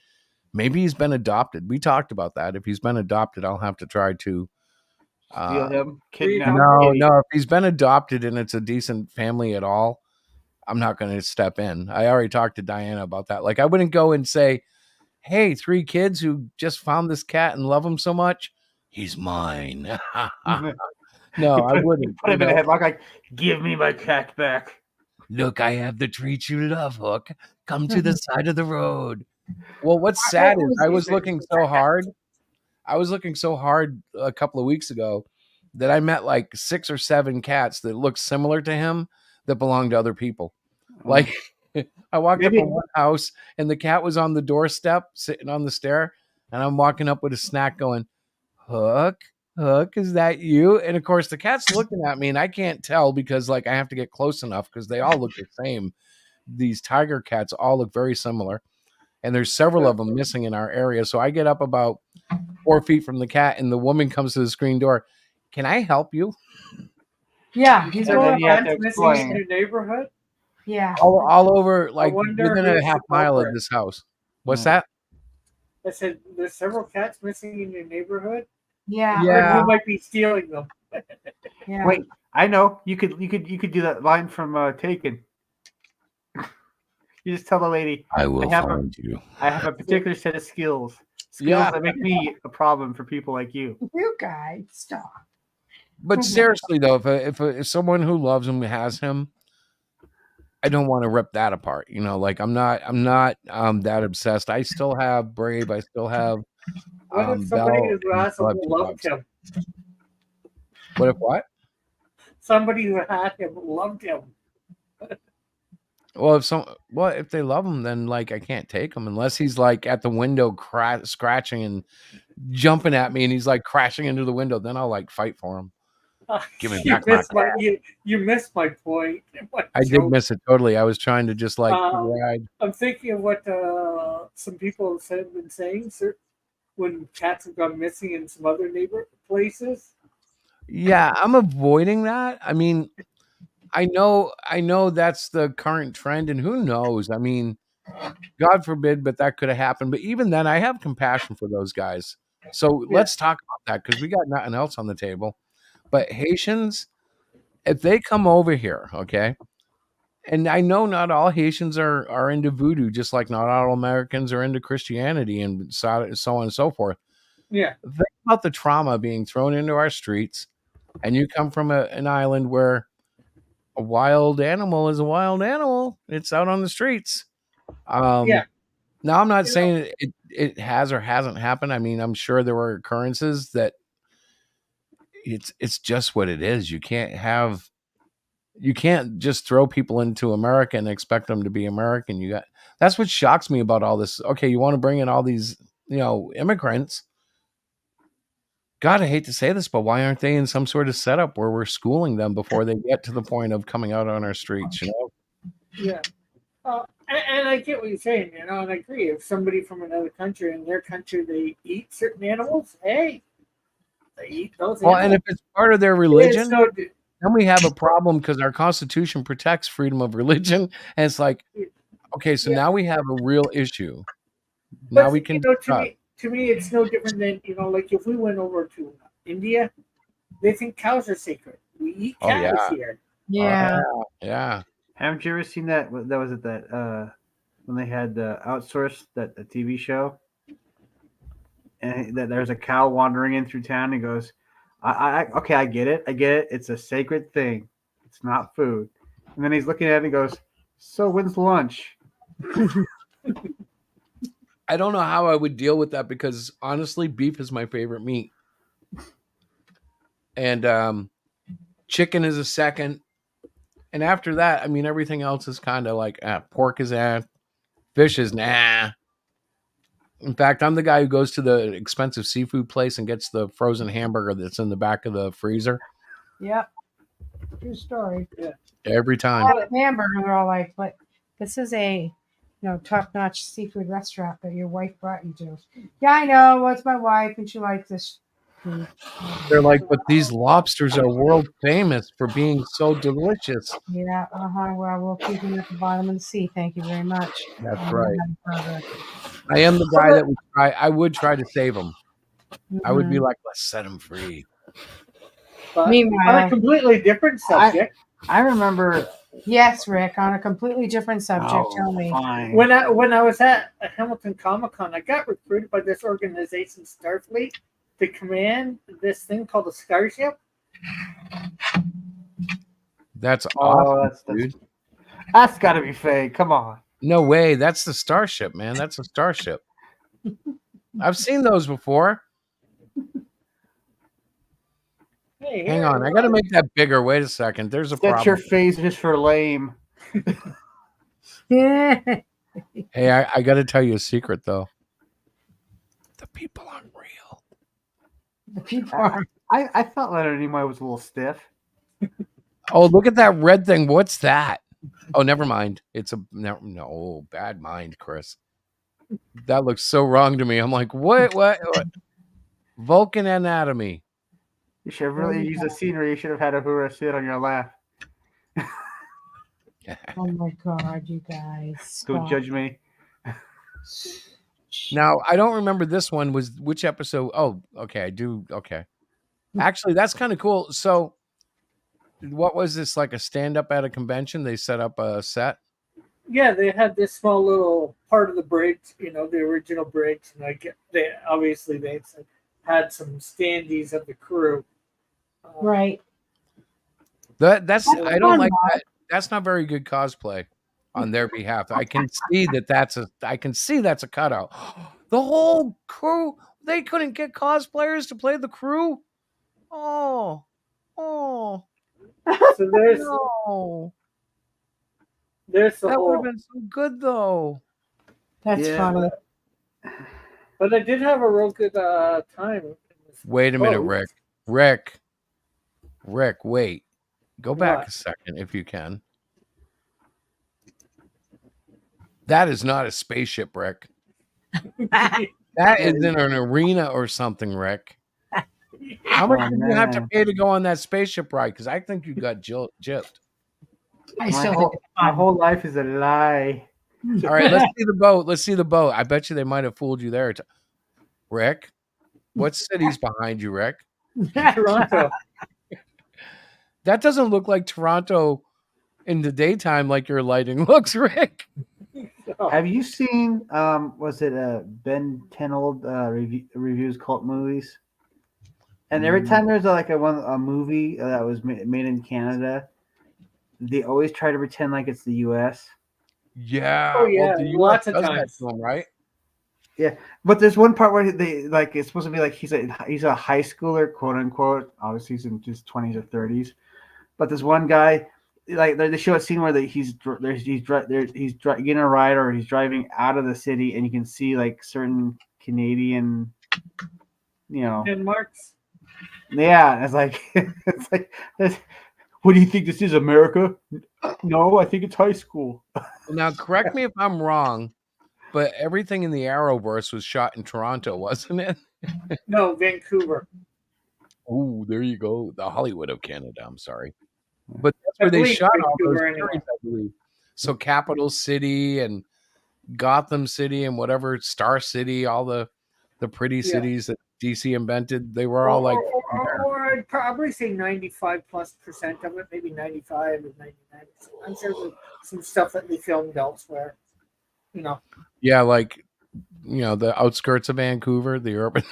Maybe he's been adopted. We talked about that. If he's been adopted, I'll have to try to. Steal him, kidnap No, him. no. If he's been adopted and it's a decent family at all, I'm not going to step in. I already talked to Diana about that. Like, I wouldn't go and say, "Hey, 3 kids who just found this cat and love him so much, he's mine." No, I wouldn't. Put him in a headlock, like, give me my cat back. Look, I have the treat you love, Hook. Come to the side of the road. Well, what's sad is I was looking so hard. I was looking so hard a couple of weeks ago that I met like 6 or 7 cats that looked similar to him that belonged to other people. Like, I walked up on one house and the cat was on the doorstep sitting on the stair, and I'm walking up with a snack going, "Hook, Hook, is that you?" And of course the cat's looking at me and I can't tell because like I have to get close enough because they all look the same. These tiger cats all look very similar. And there's several of them missing in our area. So I get up about 4 feet from the cat and the woman comes to the screen door. "Can I help you?" Yeah, he's Are going there you have to cats missing in explain. your neighborhood? Yeah. All over, like wonder within a who's half the mile of culprit. this house. What's Yeah. that? I said there's several cats missing in your neighborhood. Yeah. Yeah. Who might be stealing them? Yeah. Wait, I know. You could do that line from Taken. You just tell the lady, I will have find you. I have a particular set of skills Yeah. that make me a problem for people like you. You guys, stop. But seriously though, if someone who loves him has him, I don't want to rip that apart. You know, like I'm not that obsessed. I still have Brave. I still have What if somebody Belle. who and has him still have 2 loved dogs. him? What if what? Somebody who had him loved him. Well, if they love him, then like I can't take him unless he's like at the window scratching and jumping at me, and he's like crashing into the window. Then I'll like fight for him. Give me You back my missed my you missed my point. What I did joke. miss it totally. I was trying to just like ride. I'm thinking of what some people have been saying, sir, when cats have gone missing in some other neighbor places. Yeah, I'm avoiding that. I mean, I know that's the current trend, and who knows? I mean, God forbid, but that could have happened. But even then, I have compassion for those guys. So let's talk about that because we got nothing else on the table. But Haitians, if they come over here, okay, and I know not all Haitians are into voodoo, just like not all Americans are into Christianity and so on and so forth. Yeah. Think about the trauma being thrown into our streets, and you come from an island where a wild animal is a wild animal. It's out on the streets. Yeah. Now, I'm not saying it has or hasn't happened. I mean, I'm sure there were occurrences that it's just what it is. You can't just throw people into America and expect them to be American. That's what shocks me about all this. Okay, you want to bring in all these, immigrants. God, I hate to say this, but why aren't they in some sort of setup where we're schooling them before they get to the point of coming out on our streets? Yeah. And I get what you're saying, and I agree. If somebody from another country, in their country, they eat certain animals, hey, They eat those Well, and animals. if it's part of their It's religion, no, then we have a problem because our Constitution protects freedom of religion. And it's like, okay, so yeah, now we have a real issue. but Now we you can know, discuss. to me, it's no different than like if we went over to India, they think cows are sacred. We eat Oh, cows yeah. here. Yeah. Yeah. Haven't you ever seen that? That was at that when they had outsourced that the TV show, and that there's a cow wandering in through town. And goes, okay, I get it. It's a sacred thing. It's not food. And then he's looking at it and goes, so when's lunch? I don't know how I would deal with that because honestly, beef is my favorite meat. And chicken is a second. And after that, I mean, everything else is kind of like pork is fish is nah. In fact, I'm the guy who goes to the expensive seafood place and gets the frozen hamburger that's in the back of the freezer Yep. True story. every time. All the hamburger, they're all like, "But this is a top-notch seafood restaurant that your wife brought you to." Yeah, I know. Well, it's my wife, and she likes this food. They're like, but these lobsters are world famous for being so delicious. Yeah. Well, we'll keep them at the bottom of the sea. Thank you very much. That's right. Burger. I am the guy that would try. I would try to save them. I would be Mhm. like, let's set them free. But on Meanwhile- a completely different subject, I remember Yes, Rick. On a completely different subject. Oh, Tell me. fine. when I was at Hamilton Comic Con, I got recruited by this organization, Starfleet, to command this thing called the Starship. That's Oh, awesome, dude. that's got to be fake. Come on. No way. That's the Starship, man. That's a Starship. I've seen those before. Hey, Hang here on. it I got to was. make that bigger. Wait a second. There's a That's your problem. face just for lame. Yeah. Hey, I got to tell you a secret, though. The people aren't real. The people are. I thought Leonard Nimoy was a little stiff. Oh, look at that red thing. What's that? Oh, never mind. It's a no, bad mind, Chris. That looks so wrong to me. I'm like, what? Vulcan anatomy. You should have really used a scene where you should have had Uhura sit on your lap. Oh my God, you guys. Don't Stop. judge me. Now, I don't remember this one was which episode. Oh, okay. I do. Okay. Actually, that's kind of cool. So, what was this, like a stand-up at a convention? They set up a set. Yeah, they had this small little part of the bridge, the original bridge, and they had some standees of the crew. Right. That's I fun, don't like Mark. that. That's not very good cosplay on their behalf. I can see that's a cutout. The whole crew, they couldn't get cosplayers to play the crew. Oh. So there's No. there's the That would have whole. been so good though. That's Yeah, funny. But I did have a real good time. in this Wait a minute, boat. Rick, wait. Go back What? a second if you can. That is not a spaceship, Rick. That is in an arena or something, Rick. How much Oh, did you have to man. pay to go on that spaceship ride? Because I think you got gypped. I My still whole, think it's my fun. whole life is a lie. All right, let's see the boat. Let's see the boat. I bet you they might have fooled you there. Rick, what city's behind you, Rick? Toronto. That doesn't look like Toronto in the daytime like your lighting looks, Rick. Have you seen was it Ben Tenold reviews cult movies? And every time there's a movie that was made in Canada, they always try to pretend like it's the U.S. Yeah. Oh, yeah, the US lots of does that times. to 'em, right? Yeah, but there's one part where they it's supposed to be like he's a high schooler, quote unquote. Obviously, he's in his 20s or 30s. But this one guy, like they show a scene where he's getting a ride or he's driving out of the city, and you can see like certain Canadian, And Mark's. yeah. It's like what do you think this is, America? No, I think it's high school. Now, correct me if I'm wrong, but everything in the Arrowverse was shot in Toronto, wasn't it? No, Vancouver. Oh, there you go. The Hollywood of Canada. I'm sorry, but that's I where they believe shot all those Vancouver anyway. series, I believe. So Capital City and Gotham City and whatever Star City, all the pretty Yeah. cities that DC invented, they were all like Or I'd probably say 95+% of it, maybe 95 or 99%. I'm sure there's some stuff that they filmed elsewhere. You know, yeah, like the outskirts of Vancouver, the urban,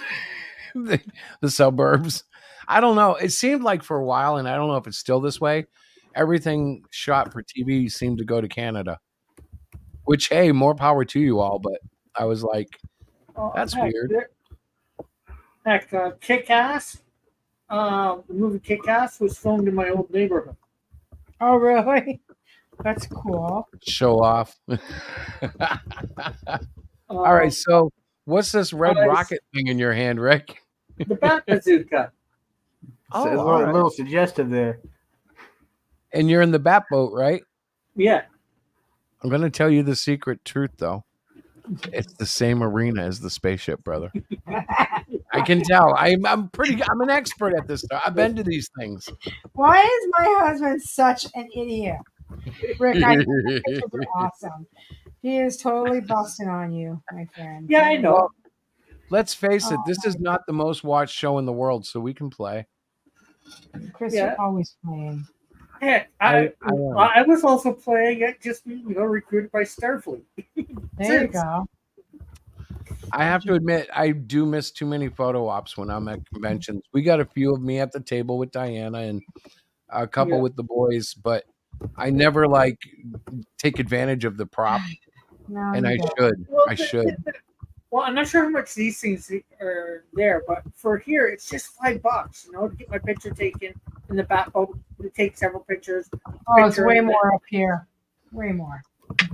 the suburbs. I don't know. It seemed like for a while, and I don't know if it's still this way. Everything shot for TV seemed to go to Canada, which hey, more power to you all. But I was like, that's weird. Heck, Kick-Ass, the movie Kick-Ass was filmed in my old neighborhood. Oh, really? That's cool. Show off. All right, so what's this red rocket thing in your hand, Rick? The Bat Bazooka. So Oh, it's all right. a little suggestive there. And you're in the bat boat, right? Yeah. I'm going to tell you the secret truth, though. It's the same arena as the spaceship, brother. I can tell. I'm an expert at this stuff. I've been to these things. Why is my husband such an idiot? Rick, I think the pictures are awesome. He is totally busting on you, my friend. Yeah, I know. Let's face it, this is not the most watched show in the world, so we can play. Chris, Yeah. you're always playing. Heck, I I was also playing it, just recruited by Starfleet. There you go. I have to admit, I do miss too many photo ops when I'm at conventions. We got a few of me at the table with Diana and a couple Yeah. with the boys, but I never take advantage of the prop, No, and you I don't. should. Well, I should. Well, I'm not sure how much these things are there, but for here, it's just $5, to get my picture taken in the bat boat. We take several pictures. Oh, it's Picture way in the- more up here. Way more.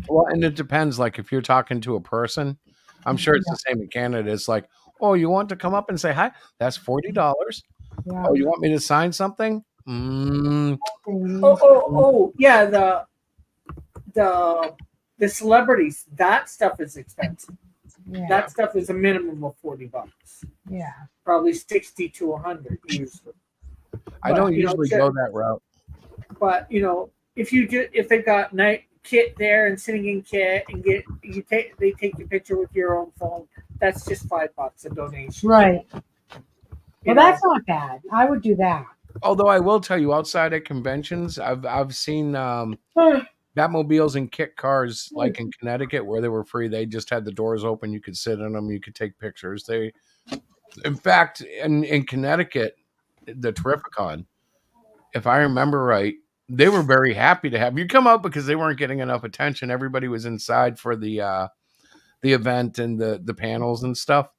Well, and it depends. Like if you're talking to a person, I'm sure it's the same in Canada. It's like, oh, you want to come up and say hi? That's $40. Yeah. Oh, you want me to sign something? Yeah, the celebrities, that stuff is expensive. Yeah. That stuff is a minimum of $40. Yeah. Probably 60 to 100 usually. I don't But, usually go that route. But if they got night kit there and sitting in kit and they take your picture with your own phone, that's just $5 a donation. Right. You Well, know? that's not bad. I would do that. Although I will tell you, outside at conventions, I've seen Batmobiles and kit cars like in Connecticut where they were free. They just had the doors open. You could sit in them. You could take pictures. In fact, in Connecticut, the Terrificon, if I remember right, they were very happy to have you come out because they weren't getting enough attention. Everybody was inside for the event and the panels and stuff.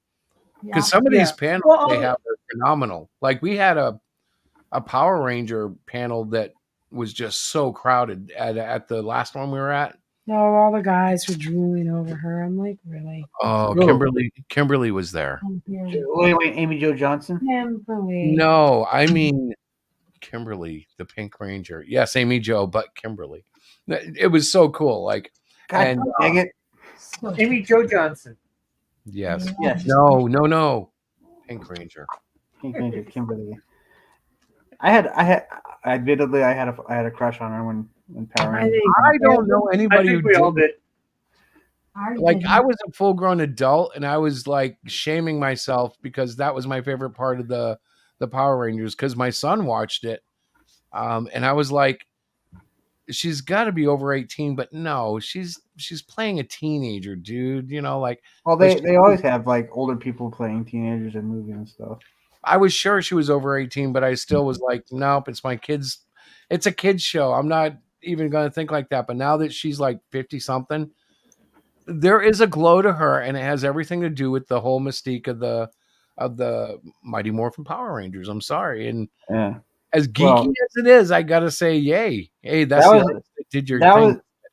Because some of these panels they have are phenomenal. Like we had a Power Ranger panel that was just so crowded at the last one we were at. No, all the guys were drooling over her. I'm like, really? Oh, Kimberly was there. Wait, Amy Jo Johnson? Kimberly. No, I mean Kimberly, the Pink Ranger. Yes, Amy Jo, but Kimberly. It was so cool. Like, God dang it. Amy Jo Johnson. Yes. Yes. No. Pink Ranger. Pink Ranger, Kimberly. I had a crush on her when Power Rangers. I don't know anybody who we all did. Like I was a full grown adult and I was like shaming myself because that was my favorite part of the Power Rangers because my son watched it. And I was like, she's got to be over 18, but no, she's playing a teenager, dude. Well, they always have like older people playing teenagers in movies and stuff. I was sure she was over 18, but I still was like, nope, it's my kids. It's a kid's show. I'm not even going to think like that. But now that she's like 50 something, there is a glow to her, and it has everything to do with the whole mystique of the Mighty Morphin Power Rangers. I'm sorry. And as geeky as it is, I got to say, yay. Hey, that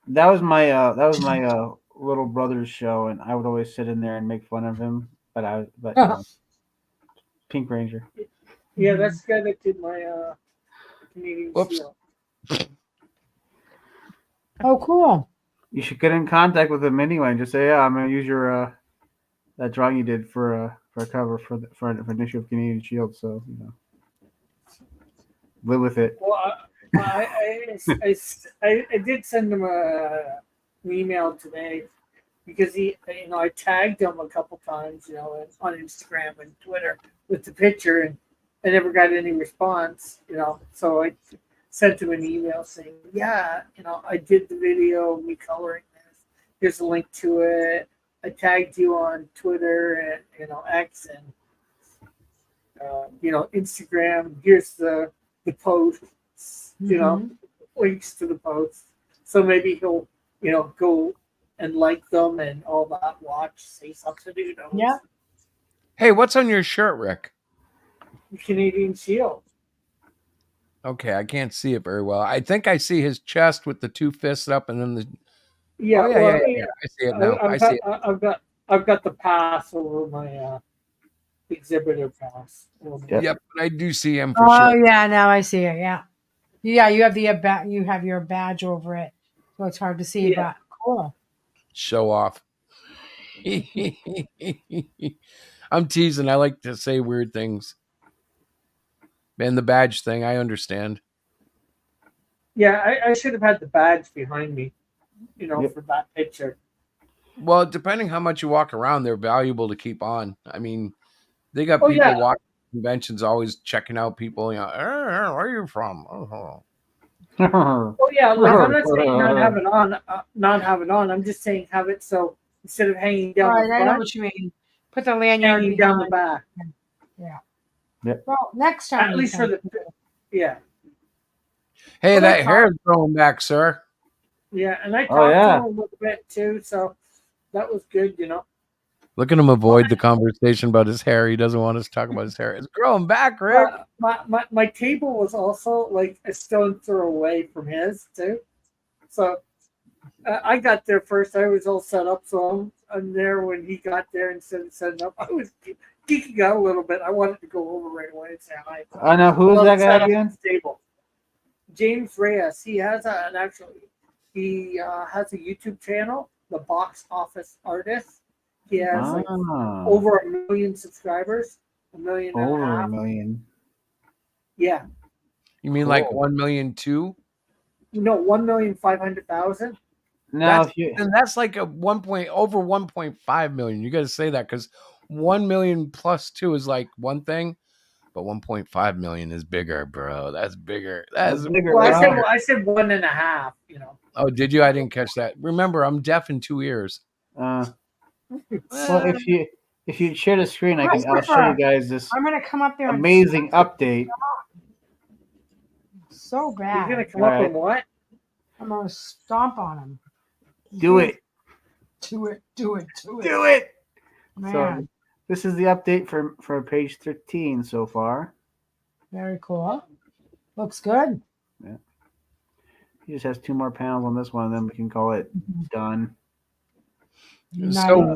was my little brother's show, and I would always sit in there and make fun of him. But Pink Ranger. Yeah, that's the guy that did my Canadian Seal. Oh, cool. You should get in contact with him anyway and just say, "Yeah, I'm gonna use your that drawing you did for a cover for an issue of Canadian Shield." So Live with it. Well, I did send him an email today because I tagged him a couple times, on Instagram and Twitter with the picture, and I never got any response, So I sent him an email saying, yeah, I did the video of me coloring this. Here's a link to it. I tagged you on Twitter and X and Instagram. Here's the posts, links to the posts. So maybe he'll, go and like them and all that. Watch, say something, Yeah. Hey, what's on your shirt, Rick? The Canadian Shield. Okay, I can't see it very well. I think I see his chest with the two fists up, and then the. Yeah, Oh, yeah. I see it now. I see it. I've got the pass over my exhibitor pass. Yep, I do see him for Oh sure. yeah, now I see it. Yeah, yeah. You have you have your badge over it, so it's hard to see. Yeah. But cool. Show off. I'm teasing. I like to say weird things. And the badge thing, I understand. Yeah, I should have had the badge behind me, for that picture. Well, depending how much you walk around, they're valuable to keep on. I mean, they got people walking conventions always checking out people. Where are you from? Oh, yeah, like I'm not saying not have it on. I'm just saying have it so instead of hanging down the front, I know what you mean. Put the lanyard hanging down the back. Yeah. Yep. Well, next time. At least for the Hey, that hair is growing back, sir. Yeah, and I talked to him a little bit too, so that was good, Look at him avoid the conversation about his hair. He doesn't want us to talk about his hair. It's growing back, Rick. My table was also like a stone's throw away from his too. So I got there first. I was all set up, so I'm there when he got there instead of setting up. I was geeking out a little bit. I wanted to go over right away and say hi. I know who is that guy again? Table. James Reyes. He has he has a YouTube channel, The Box Office Artist. He has over 1 million subscribers, 1.5 million. Over 1 million. Yeah. You mean like 1 million too? No, 1,500,000. Now, that's like a over 1.5 million. You got to say that because 1 million plus 2 is like one thing, but 1.5 million is bigger, bro. That's bigger. That's bigger. Well, I said 1.5. Oh, did you? I didn't catch that. Remember, I'm deaf in 2 ears. Well, if you share the screen, I'll show you guys this. I'm gonna come up there. Amazing update. So bad. You're gonna come up and what? I'm gonna stomp on him. Do it. Do it. Do it. Do it. Do it. Man. So this is the update for page 13 so far. Very cool. Looks good. Yeah. He just has 2 more panels on this one, and then we can call it done. Nice. So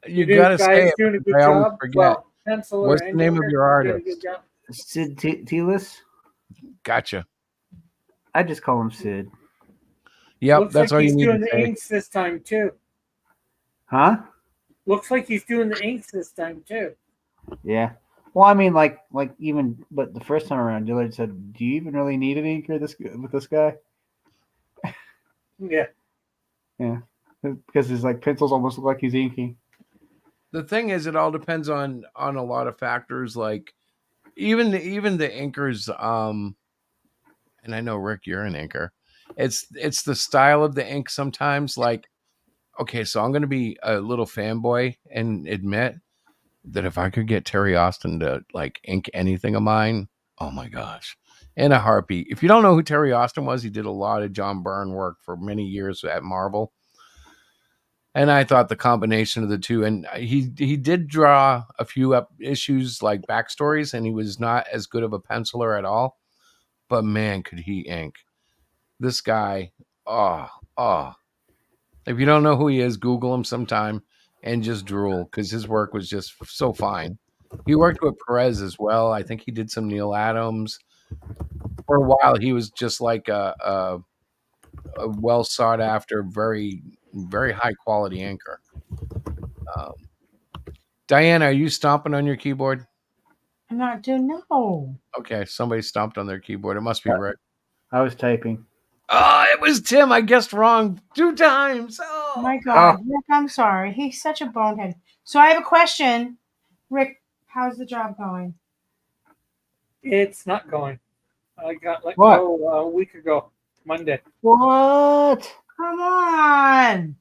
you gotta say it. I always forget. What's the name of your artist? Sid Telis. Gotcha. I just call him Sid. Yep, Looks that's like all you he's need doing to the say. inks this time too. Huh? Looks like he's doing the inks this time too. Yeah. Well, I mean, like but the first time around, Dillard said, "Do you even really need an inker with this guy?" Yeah. Yeah. Because his pencils almost look like he's inking. The thing is, it all depends on a lot of factors, like even the inkers. And I know, Rick, you're an inker. It's the style of the ink sometimes. Like, okay, so I'm going to be a little fanboy and admit that if I could get Terry Austin to ink anything of mine, oh my gosh, in a heartbeat. If you don't know who Terry Austin was, he did a lot of John Byrne work for many years at Marvel. And I thought the combination of the two, and he did draw a few issues like backstories, and he was not as good of a penciler at all. But man, could he ink. This guy, If you don't know who he is, Google him sometime and just drool, because his work was just so fine. He worked with Perez as well. I think he did some Neil Adams. For a while, he was just like a well sought after, very, very high quality inker. Diana, are you stomping on your keyboard? I'm not doing no. Okay, somebody stomped on their keyboard. It must be Rick. I was typing. Oh, it was Tim. I guessed wrong 2 times. Oh my Oh. God, Rick, I'm sorry. He's such a bonehead. So I have a question. Rick, how's the job going? It's not going. I got let What? go a week ago, Monday. What? Come on.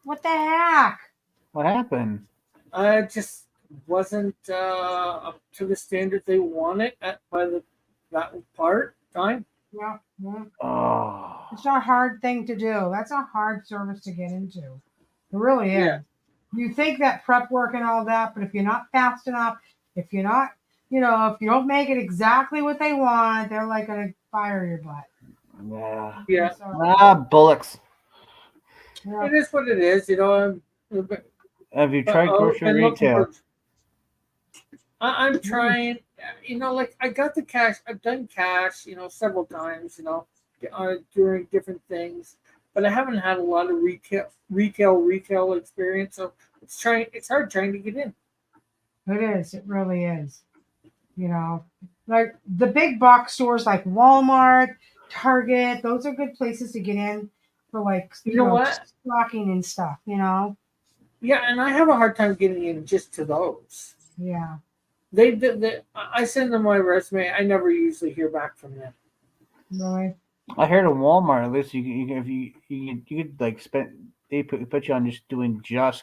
What the heck? What happened? I just wasn't up to the standard they wanted by that part time. Yeah, yeah. Oh. It's not a hard thing to do. That's a hard service to get into. It really is. Yeah. You think that prep work and all that, but if you're not fast enough, if you're not, if you don't make it exactly what they want, they're like going to fire your butt. Yeah. Yeah. Ah, bullocks. Yeah. It is what it is, Have you tried grocery I'm looking retail? I'm trying, like I got the cash. I've done cash, several times, during different things, but I haven't had a lot of retail experience. So it's hard trying to get in. It is. It really is. Like the big box stores like Walmart, Target, those are good places to get in for like, You know what? stocking and stuff, Yeah, and I have a hard time getting in just to those. Yeah. I send them my resume. I never usually hear back from them. Really? I heard at Walmart at least you could like spend they put you on just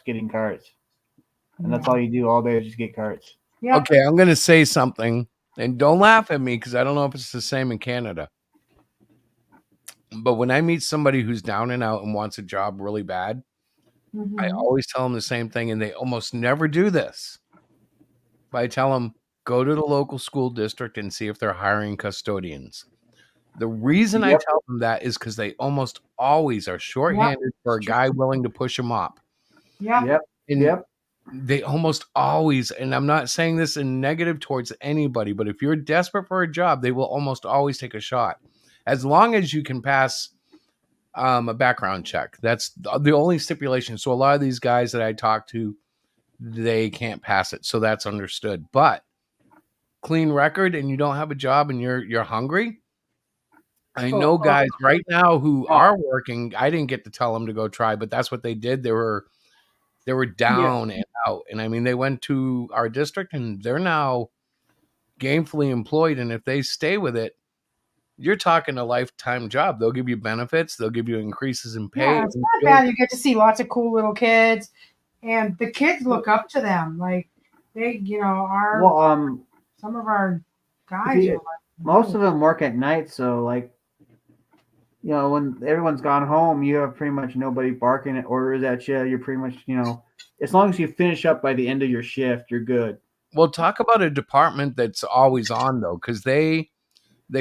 getting cards, and that's all you do all day is just get cards. Yeah. Okay, I'm going to say something, and don't laugh at me because I don't know if it's the same in Canada. But when I meet somebody who's down and out and wants a job really bad, I always tell them the same thing, and they almost never do this. But I tell them, go to the local school district and see if they're hiring custodians. The reason I tell them that is because they almost always are shorthanded for a guy willing to push them up. Yeah. And they almost always, and I'm not saying this in negative towards anybody, but if you're desperate for a job, they will almost always take a shot. As long as you can pass a background check. That's the only stipulation. So a lot of these guys that I talk to, they can't pass it. So that's understood. But clean record and you don't have a job and you're hungry. I know guys right now who are working. I didn't get to tell them to go try, but that's what they did. They were down and out. And I mean, they went to our district and they're now gainfully employed. And if they stay with it, you're talking a lifetime job. They'll give you benefits. They'll give you increases in pay. Yeah, it's not bad. You get to see lots of cool little kids, and the kids look up to them. Like they, some of our guys. Most of them work at night, so like, when everyone's gone home, you have pretty much nobody barking at orders at you. You're pretty much, as long as you finish up by the end of your shift, you're good. Well, talk about a department that's always on though, because they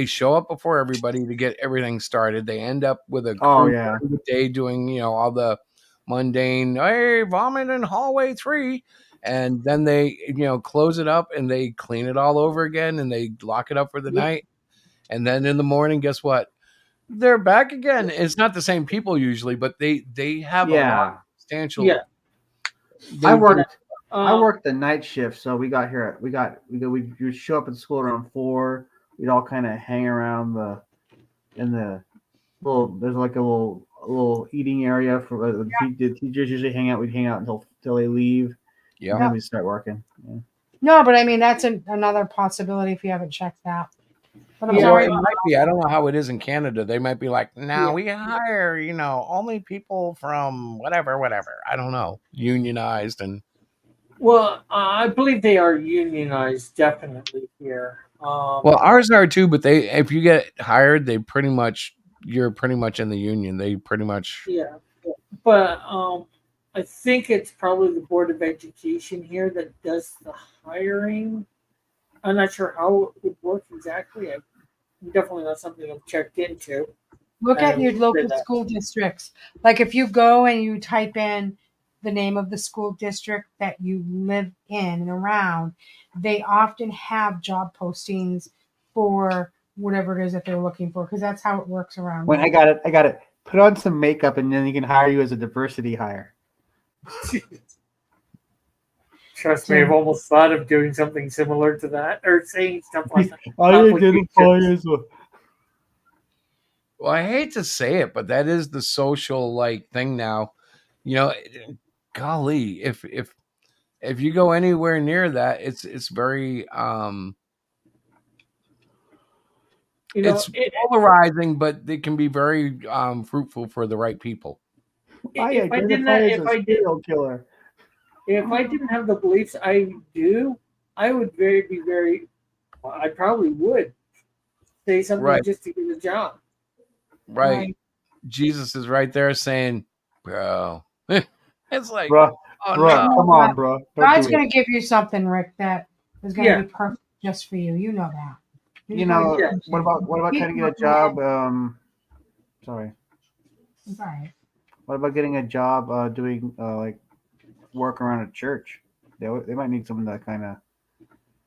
show up before everybody to get everything started. They end up with a day doing, all the mundane, hey, vomit in hallway 3. And then they, close it up and they clean it all over again and they lock it up for the night. And then in the morning, guess what? They're back again. It's not the same people usually, but they have a lot of substantial. Yeah. I worked the night shift, so we got here. We show up at school around 4. We'd all kind of hang around there's like a little eating area for the teachers usually hang out. We'd hang out until they leave. Yeah. And then we start working. Yeah. No, but I mean, that's another possibility if you haven't checked that. But it might be. I don't know how it is in Canada. They might be like, no, we hire, only people from whatever. I don't know. Unionized and. Well, I believe they are unionized definitely here. Well, ours are too, but if you get hired, you're pretty much in the union. They pretty much. Yeah. But I think it's probably the Board of Education here that does the hiring. I'm not sure how it would work exactly. Definitely not something I've checked into. Look at your local school districts. Like if you go and you type in the name of the school district that you live in and around, they often have job postings for whatever it is that they're looking for, because that's how it works around. Wait, I got it. Put on some makeup and then you can hire you as a diversity hire. Trust me, I've almost thought of doing something similar to that, or saying stuff like that. I identify as a. Well, I hate to say it, but that is the social like thing now. You know, golly, if you go anywhere near that, it's very You know, it's polarizing, but it can be very fruitful for the right people. I if I didn't, identify as if a I did, serial killer. if I didn't have the beliefs I do, I would be very. Well, I probably would say something Right. just to get a job. Right. Jesus is right there saying, bro. It's like, Bro, oh bro, no. come on, bro. Don't God's do it. going to give you something, Rick, that is going to Yeah. be perfect just for you. You know that. You know, Yeah. what about trying to get a job? Sorry. It's all right. What about getting a job doing like work around a church? They might need someone that kind of.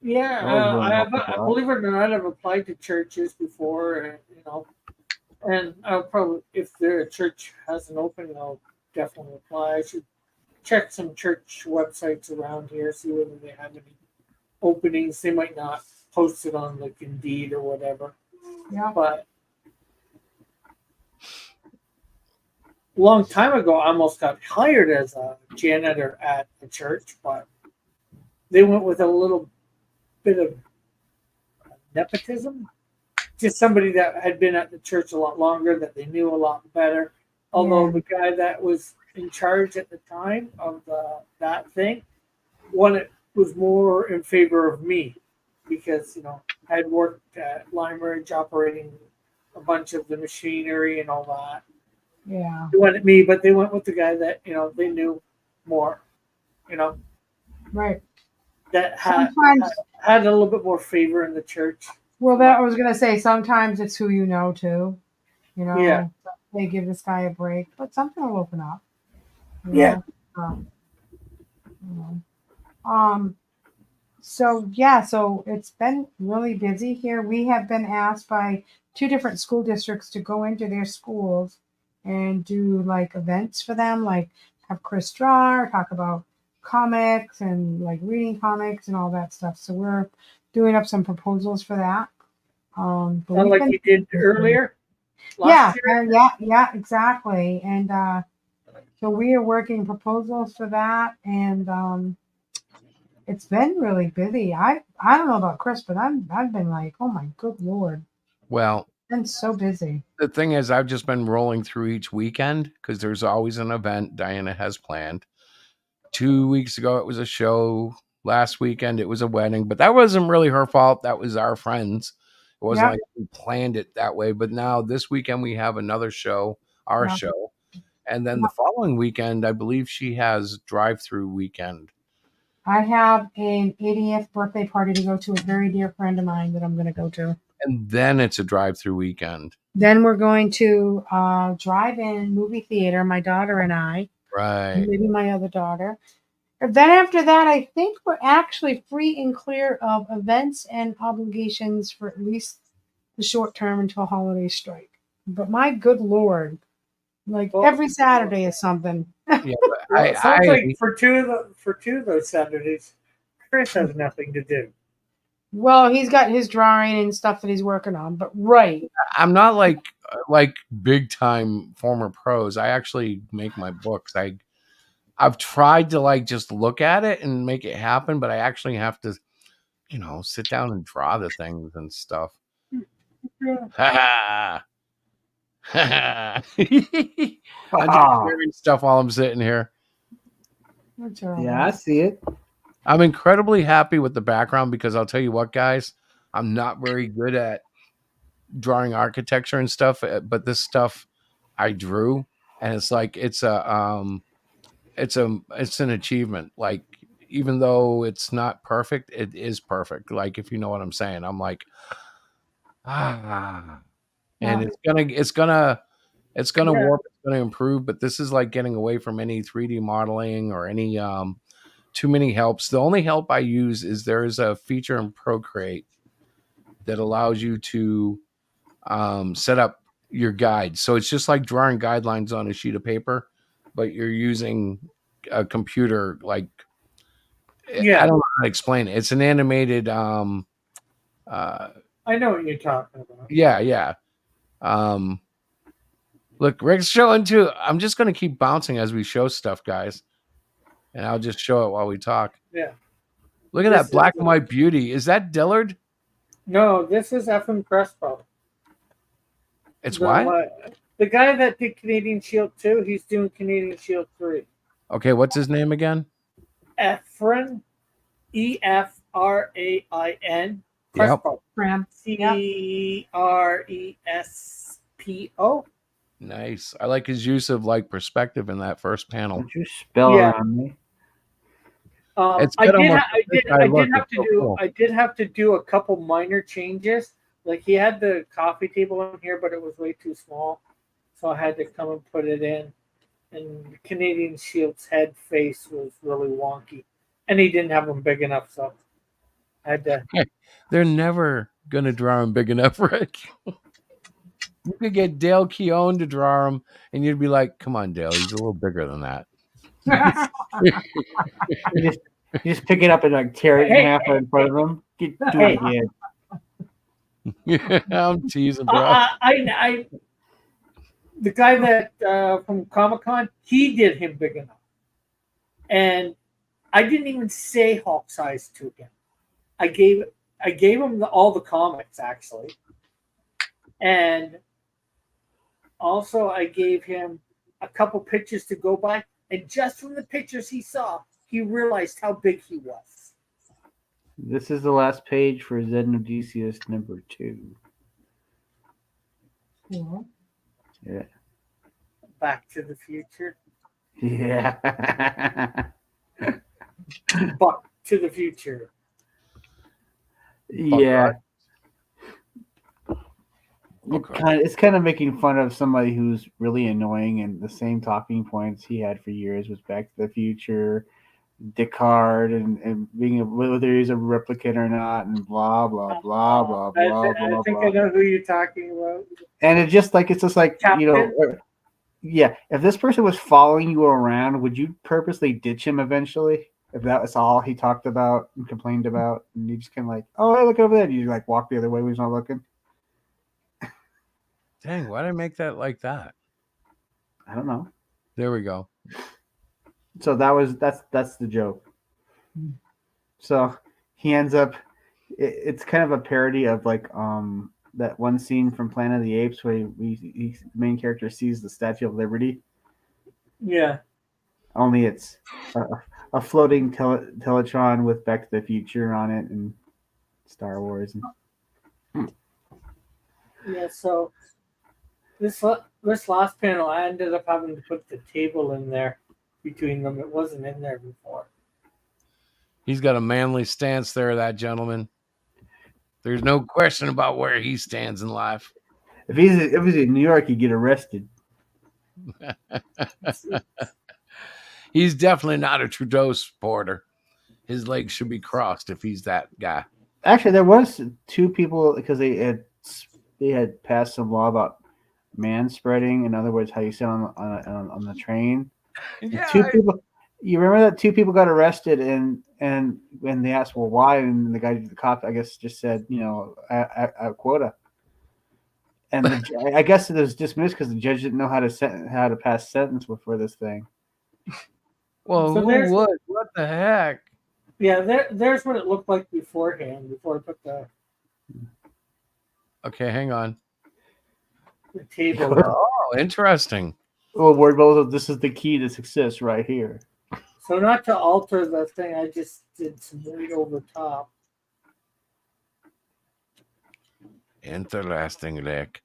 Yeah, They're always willing to help people out. believe it or not, I've applied to churches before, and I'll probably, if their church has an opening, I'll definitely apply. I should check some church websites around here, see whether they have any openings. They might not post it on like Indeed or whatever, Yeah. but a long time ago, I almost got hired as a janitor at the church, but they went with a little bit of nepotism. Just somebody that had been at the church a lot longer, that they knew a lot better. Although the guy that was in charge at the time of that thing, was more in favor of me, because I had worked at Lime Ridge operating a bunch of the machinery and all that. Yeah. They wanted me, but they went with the guy that they knew more. Right. That had Sometimes, a little bit more favor in the church. well, that I was going to say, sometimes it's who you know, too. Yeah. They give this guy a break, but something will open up. Yeah. So it's been really busy here. We have been asked by 2 different school districts to go into their schools and do like events for them, like have Chris draw, talk about comics and like reading comics and all that stuff. So we're doing up some proposals for that. But we've Like been- you did earlier. yeah, last year? yeah, exactly. And so we are working proposals for that, and it's been really busy. I don't know about Chris, but I've been like, oh my good lord, Well, it's been so busy. the thing is, I've just been rolling through each weekend because there's always an event Diana has planned. 2 weeks ago, it was a show. Last weekend, it was a wedding, but that wasn't really her fault. That was our friends. It wasn't Yeah. like we planned it that way. But now this weekend, we have another show, our Yeah. show. And then the following weekend, I believe she has drive-through weekend. I have an 80th birthday party to go to, a very dear friend of mine that I'm going to go to. And then it's a drive-through weekend. Then we're going to drive-in movie theater, my daughter and I, Right. and maybe my other daughter. And then after that, I think we're actually free and clear of events and obligations for at least the short term until holiday strike. But my good lord, like Well- every Saturday is something. Yeah, but Well, it sounds I like for two of those Saturdays, Chris has nothing to do. Well, he's got his drawing and stuff that he's working on, but right. I'm not like big time former pros. I actually make my books. I've tried to like just look at it and make it happen, but I actually have to, sit down and draw the things and stuff. I'm just sharing stuff while I'm sitting here. That's all right. Yeah, I see it. I'm incredibly happy with the background because I'll tell you what, guys, I'm not very good at drawing architecture and stuff, but this stuff I drew, and it's like it's an achievement. Like, even though it's not perfect, it is perfect. Like, if you know what I'm saying, I'm like, and Yeah. it's gonna Yeah. warp, it's gonna improve. But this is like getting away from any 3D modeling or any too many helps. The only help I use is there is a feature in Procreate that allows you to set up your guide. So it's just like drawing guidelines on a sheet of paper, but you're using a computer. Like, Yeah. I don't know how to explain it. It's an animated. I know what you're talking about. Yeah. Look, Rick's showing too. I'm just going to keep bouncing as we show stuff, guys, and I'll just show it while we talk. Yeah. Look at This that black is- and white beauty. Is that Dillard? No, this is Ephraim Crespo. It's The what? one- The guy that did Canadian Shield 2, he's doing Canadian Shield 3. Okay, what's his name again? Ephraim, Efrain, Yep. Crespo. Ram. Crespo. Nice. I like his use of like perspective in that first panel. Don't you spell Yeah. around me? It's I got did, almost I did, this guy I look. did have It's to so do. cool. I did have to do a couple minor changes. Like he had the coffee table in here, but it was way too small, so I had to come and put it in. And Canadian Shield's head face was really wonky, and he didn't have them big enough, so I had to. They're never gonna draw him big enough, Rick. You could get Dale Keown to draw him, and you'd be like, "Come on, Dale, he's a little bigger than that." You just pick it up and like tear it in Hey, half in front of him. Do Hey. it again. Yeah, I'm teasing, bro. I the guy that from Comic-Con, he did him big enough, and I didn't even say Hulk size to him. I gave him all the comics actually, and also I gave him a couple pictures to go by, and just from the pictures he saw, he realized how big he was. This is the last page for Xenodicius number 2. Yeah. Back to the Future. Yeah. Back to the Future. Yeah. Okay. It's kind of making fun of somebody who's really annoying, and the same talking points he had for years was Back to the Future, Descartes, and being whether he's a replicant or not, and blah blah blah blah I blah blah think blah. I know who you're talking about. And it's just like Captain? Yeah. If this person was following you around, would you purposely ditch him eventually? If that was all he talked about and complained about, and you just kind of like, oh, hey, look over there, you like walk the other way when he's not looking. Dang, why did I make that like that? I don't know. There we go. So that's the joke. So he ends up. It's kind of a parody of like that one scene from Planet of the Apes where the main character sees the Statue of Liberty. Yeah. Only it's a floating Teletron with Back to the Future on it and Star Wars. Yeah, so this last panel, I ended up having to put the table in there between them. It wasn't in there before. He's got a manly stance there, that gentleman. There's no question about where he stands in life. If he's in New York, he'd get arrested. He's definitely not a Trudeau supporter. His legs should be crossed if he's that guy. Actually, there was 2 people because they had passed some law about man spreading. In other words, how you sit on the train. Yeah, 2 people. You remember that 2 people got arrested, and when they asked, well, why, and the cop, I guess, just said, a quota. And I guess it was dismissed because the judge didn't know how to pass sentence for this thing. Well, So who there's- would? What the heck? Yeah, there's what it looked like beforehand, before I put the Okay, hang on. table. Oh, interesting. Well, word both. This is the key to success right here. So not to alter the thing, I just did some weight over top. Interesting, Rick.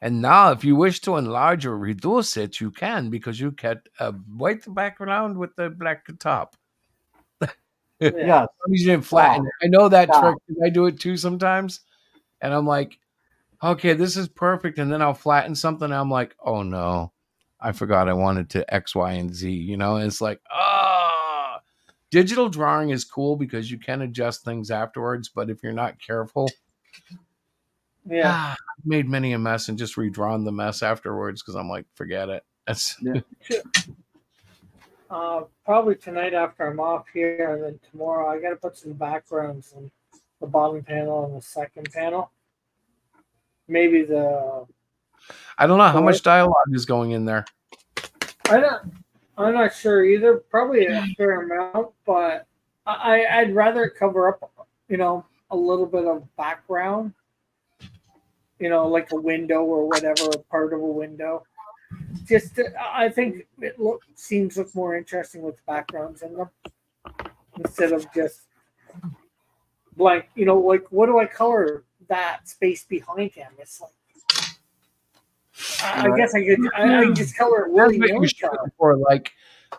And now, if you wish to enlarge or reduce it, you can, because you get a white background with the black top. Yeah. You didn't flatten it. I know that Stop. trick. 'Cause I do it too sometimes. And I'm like, okay, this is perfect. And then I'll flatten something. And I'm like, oh no, I forgot I wanted to X, Y, and Z. And it's like, digital drawing is cool because you can adjust things afterwards. But if you're not careful, Yeah. I've made many a mess and just redrawn the mess afterwards because I'm like, forget it. That's Yeah. Probably tonight after I'm off here, and then tomorrow I got to put some backgrounds in the bottom panel and the second panel. Maybe the I don't know how fourth. much dialogue is going in there. I'm not sure either. Probably a fair amount, but I'd rather cover up, a little bit of background, like a window or whatever, part of a window. Just, I think it seems more interesting with backgrounds in them instead of just blank. Like what do I color that space behind him? It's like I guess I could just color it really That's what you're shooting for, like.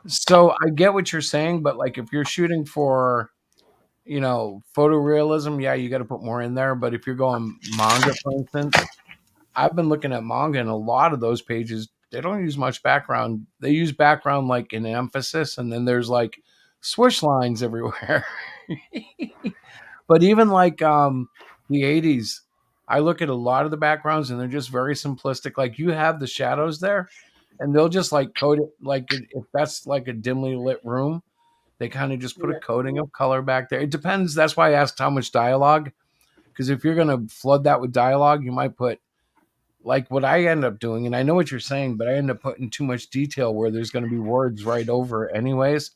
So I get what you're saying, but like if you're shooting for, photorealism, yeah, you got to put more in there. But if you're going manga, for instance, I've been looking at manga, and a lot of those pages they don't use much background. They use background like in emphasis, and then there's like swoosh lines everywhere. But even like the 80s, I look at a lot of the backgrounds and they're just very simplistic. Like you have the shadows there, and they'll just like code it like if that's like a dimly lit room, they kind of just put a coating of color back there. It depends. That's why I asked how much dialogue, because if you're gonna flood that with dialogue, you might put like what I end up doing, and I know what you're saying, but I end up putting too much detail where there's going to be words right over it anyways.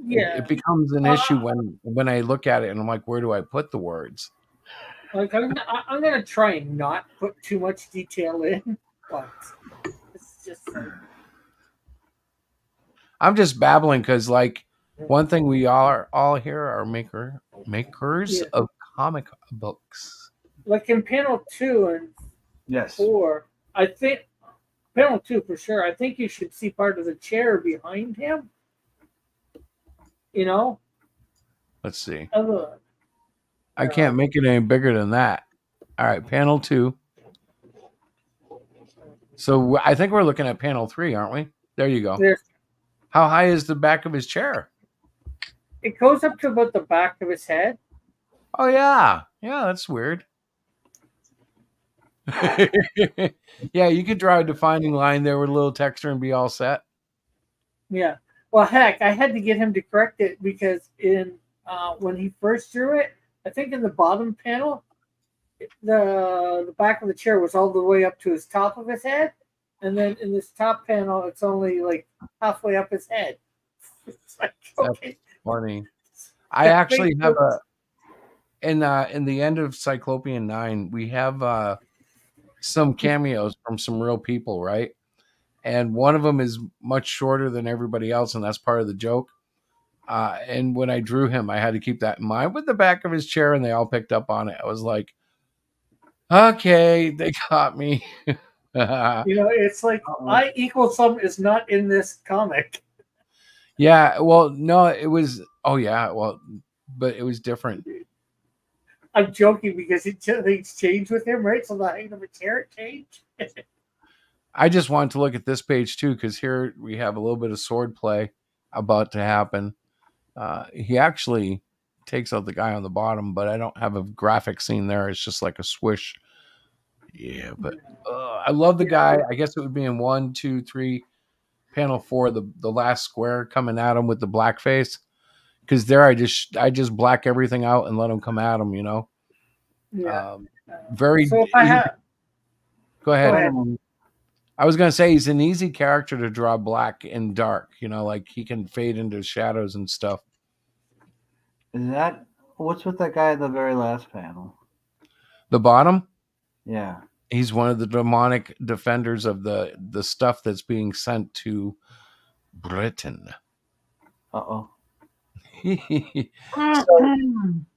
Yeah. It becomes an issue when I look at it and I'm like, where do I put the words? Like I'm gonna try and not put too much detail in, but it's just like I'm just babbling because like one thing we all here are makers of comic books. Like in panel 2 and Yes. 4, I think panel 2 for sure. I think you should see part of the chair behind him. Let's see. Other, I can't make it any bigger than that. All right, panel 2. So I think we're looking at panel 3, aren't we? There you go. How high is the back of his chair? It goes up to about the back of his head. Oh yeah, that's weird. Yeah, you could draw a defining line there with a little texture and be all set. Yeah. Well, heck, I had to get him to correct it because when he first drew it, I think in the bottom panel, the back of the chair was all the way up to his top of his head, and then in this top panel, it's only like halfway up his head. It's like, okay. That's funny. I actually have in the end of Cyclopean 9, we have some cameos from some real people, right? And one of them is much shorter than everybody else, and that's part of the joke. And when I drew him, I had to keep that in mind with the back of his chair, and they all picked up on it. I was like, okay, they got me. It's like I equal sum is not in this comic. Yeah, well, no, it was. Oh yeah, well, but it was different. I'm joking because things change with him, right? So the height of a chair changed. I just wanted to look at this page too, because here we have a little bit of sword play about to happen. He actually takes out the guy on the bottom, but I don't have a graphic scene there. It's just like a swish. Yeah, but I love the guy. I guess it would be in 1, 2, 3, panel 4, the last square coming at him with the black face. Because there, I just black everything out and let him come at him. Yeah. Very. So if I have, go ahead. I was gonna say he's an easy character to draw black and dark. Like he can fade into shadows and stuff. What's with that guy in the very last panel? The bottom? Yeah. He's one of the demonic defenders of the stuff that's being sent to Britain. Uh-oh. So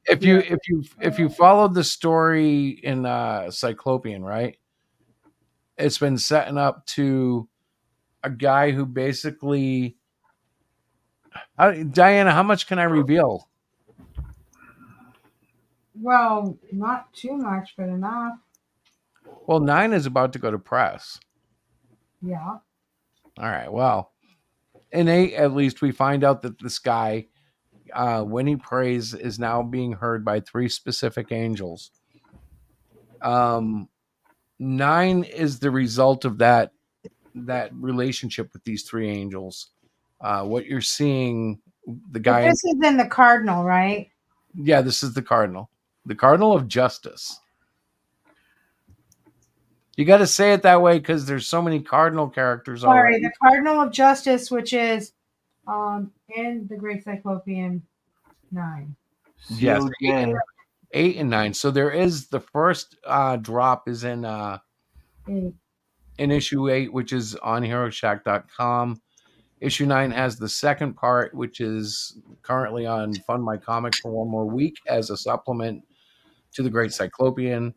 if you followed the story in Cyclopean, right? It's been setting up to a guy who basically Diana, how much can I reveal? Well, not too much, but enough. Well, 9 is about to go to press. Yeah. All right. Well, in 8, at least, we find out that this guy, when he prays, is now being heard by 3 specific angels. 9 is the result of that relationship with these 3 angels. What you're seeing, the But guy. this is in the Cardinal, right? Yeah, this is the Cardinal of Justice. You got to say it that way because there's so many Cardinal characters Sorry, already. the Cardinal of Justice, which is in the Great Cyclopean 9. Yes, COJ. 8 and 9. So there is the first drop is in issue 8, which is on HeroShack.com. Issue 9 has the second part, which is currently on Fund My Comic for one more week as a supplement to the Great Cyclopean.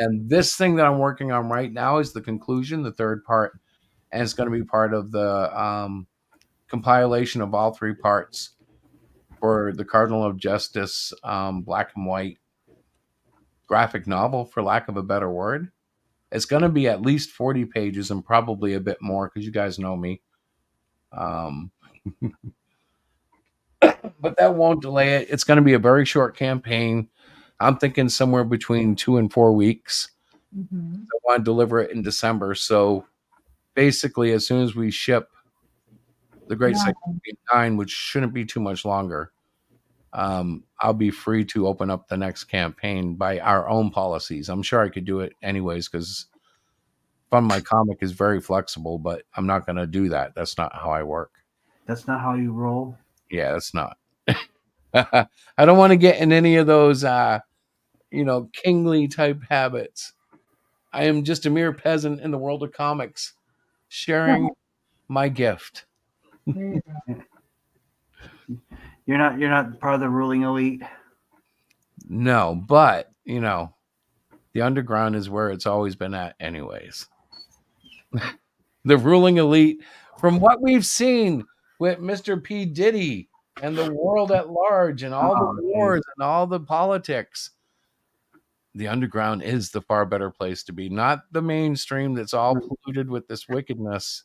And this thing that I'm working on right now is the conclusion, the third part, and it's going to be part of the compilation of all 3 parts for the Cardinal of Justice black and white graphic novel, for lack of a better word. It's going to be at least 40 pages and probably a bit more because you guys know me. But that won't delay it. It's going to be a very short campaign. I'm thinking somewhere between 2 and 4 weeks. Mm-hmm. I want to deliver it in December. So basically, as soon as we ship the Great Cyclopean 9, which shouldn't be too much longer, I'll be free to open up the next campaign by our own policies. I'm sure I could do it anyways because Fund My Comic is very flexible, but I'm not going to do that. That's not how I work. That's not how you roll. Yeah, that's not. I don't want to get in any of those, kingly type habits. I am just a mere peasant in the world of comics, sharing my gift. There you go. You're not part of the ruling elite. No, but the underground is where it's always been at, anyways. The ruling elite, from what we've seen with Mr. P. Diddy and the world at large and all the wars and all the politics, the underground is the far better place to be. Not the mainstream that's all polluted with this wickedness.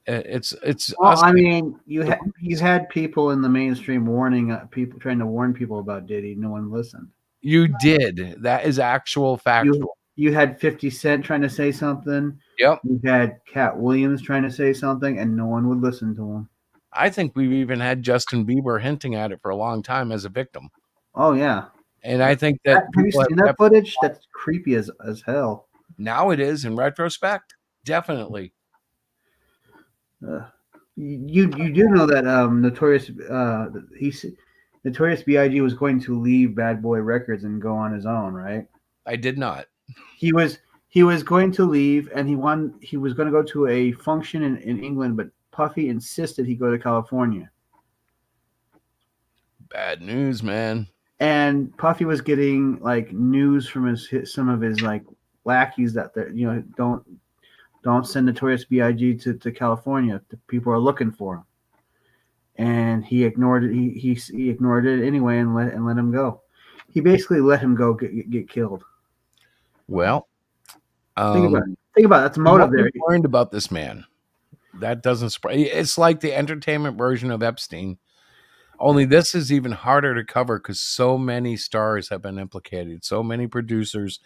It's Well, us. I mean, you had people in the mainstream warning people, trying to warn people about Diddy. No one listened. You did. That is actual factual. You had 50 Cent trying to say something. Yep. You had Cat Williams trying to say something, and no one would listen to him. I think we've even had Justin Bieber hinting at it for a long time as a victim. Oh yeah. And I think that have you seen that footage? That's creepy as hell. Now it is in retrospect, definitely. You do know that Notorious B.I.G. was going to leave Bad Boy Records and go on his own, right? I did not. He was going to leave, and he was going to go to a function in England, but Puffy insisted he go to California. Bad news, man. And Puffy was getting like news from some of his like lackeys that don't send Notorious B.I.G. to California. The people are looking for him, and he ignored it. He ignored it anyway and let him go. He basically let him go get killed. Well, think about it. That's the motive there. Learned about this man. That doesn't surprise. It's like the entertainment version of Epstein. Only this is even harder to cover because so many stars have been implicated, so many producers,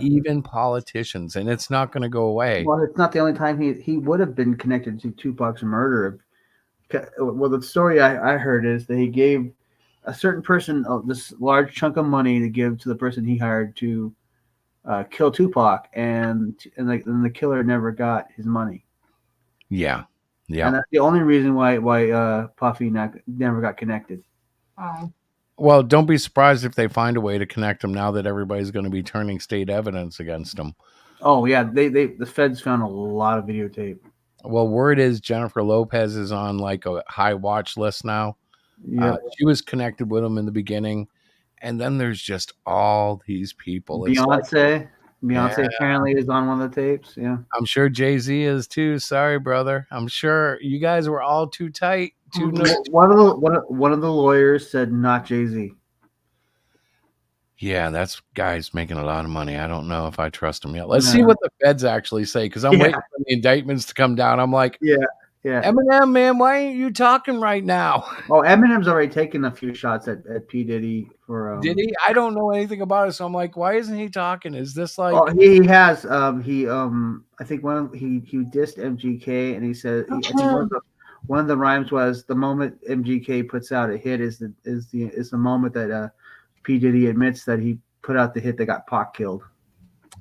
even politicians, and it's not going to go away. Well, it's not the only time he would have been connected to Tupac's murder. Well, the story I heard is that he gave a certain person this large chunk of money to give to the person he hired to kill Tupac, and the killer never got his money. Yeah. Yeah. And that's the only reason why Puffy never got connected. Well, don't be surprised if they find a way to connect him now that everybody's going to be turning state evidence against him. Oh yeah, the feds found a lot of videotape. Well, word is Jennifer Lopez is on like a high watch list now. Yeah, she was connected with him in the beginning, and then there's just all these people. Beyonce apparently is on one of the tapes. Yeah, I'm sure Jay-Z is too. Sorry, brother. I'm sure you guys were all too tight. One of the lawyers said not Jay-Z. Yeah, that's guys making a lot of money. I don't know if I trust him yet. Let's see what the feds actually say, because I'm waiting for the indictments to come down. I'm like, yeah. Eminem, man, why ain't you talking right now? Oh, Eminem's already taken a few shots at P. Diddy for. Did he? I don't know anything about it, so I'm like, why isn't he talking? Is this like? Oh, he has. I think he dissed MGK, and he said I think one of the rhymes was the moment MGK puts out a hit is the moment that P Diddy admits that he put out the hit that got Pac killed.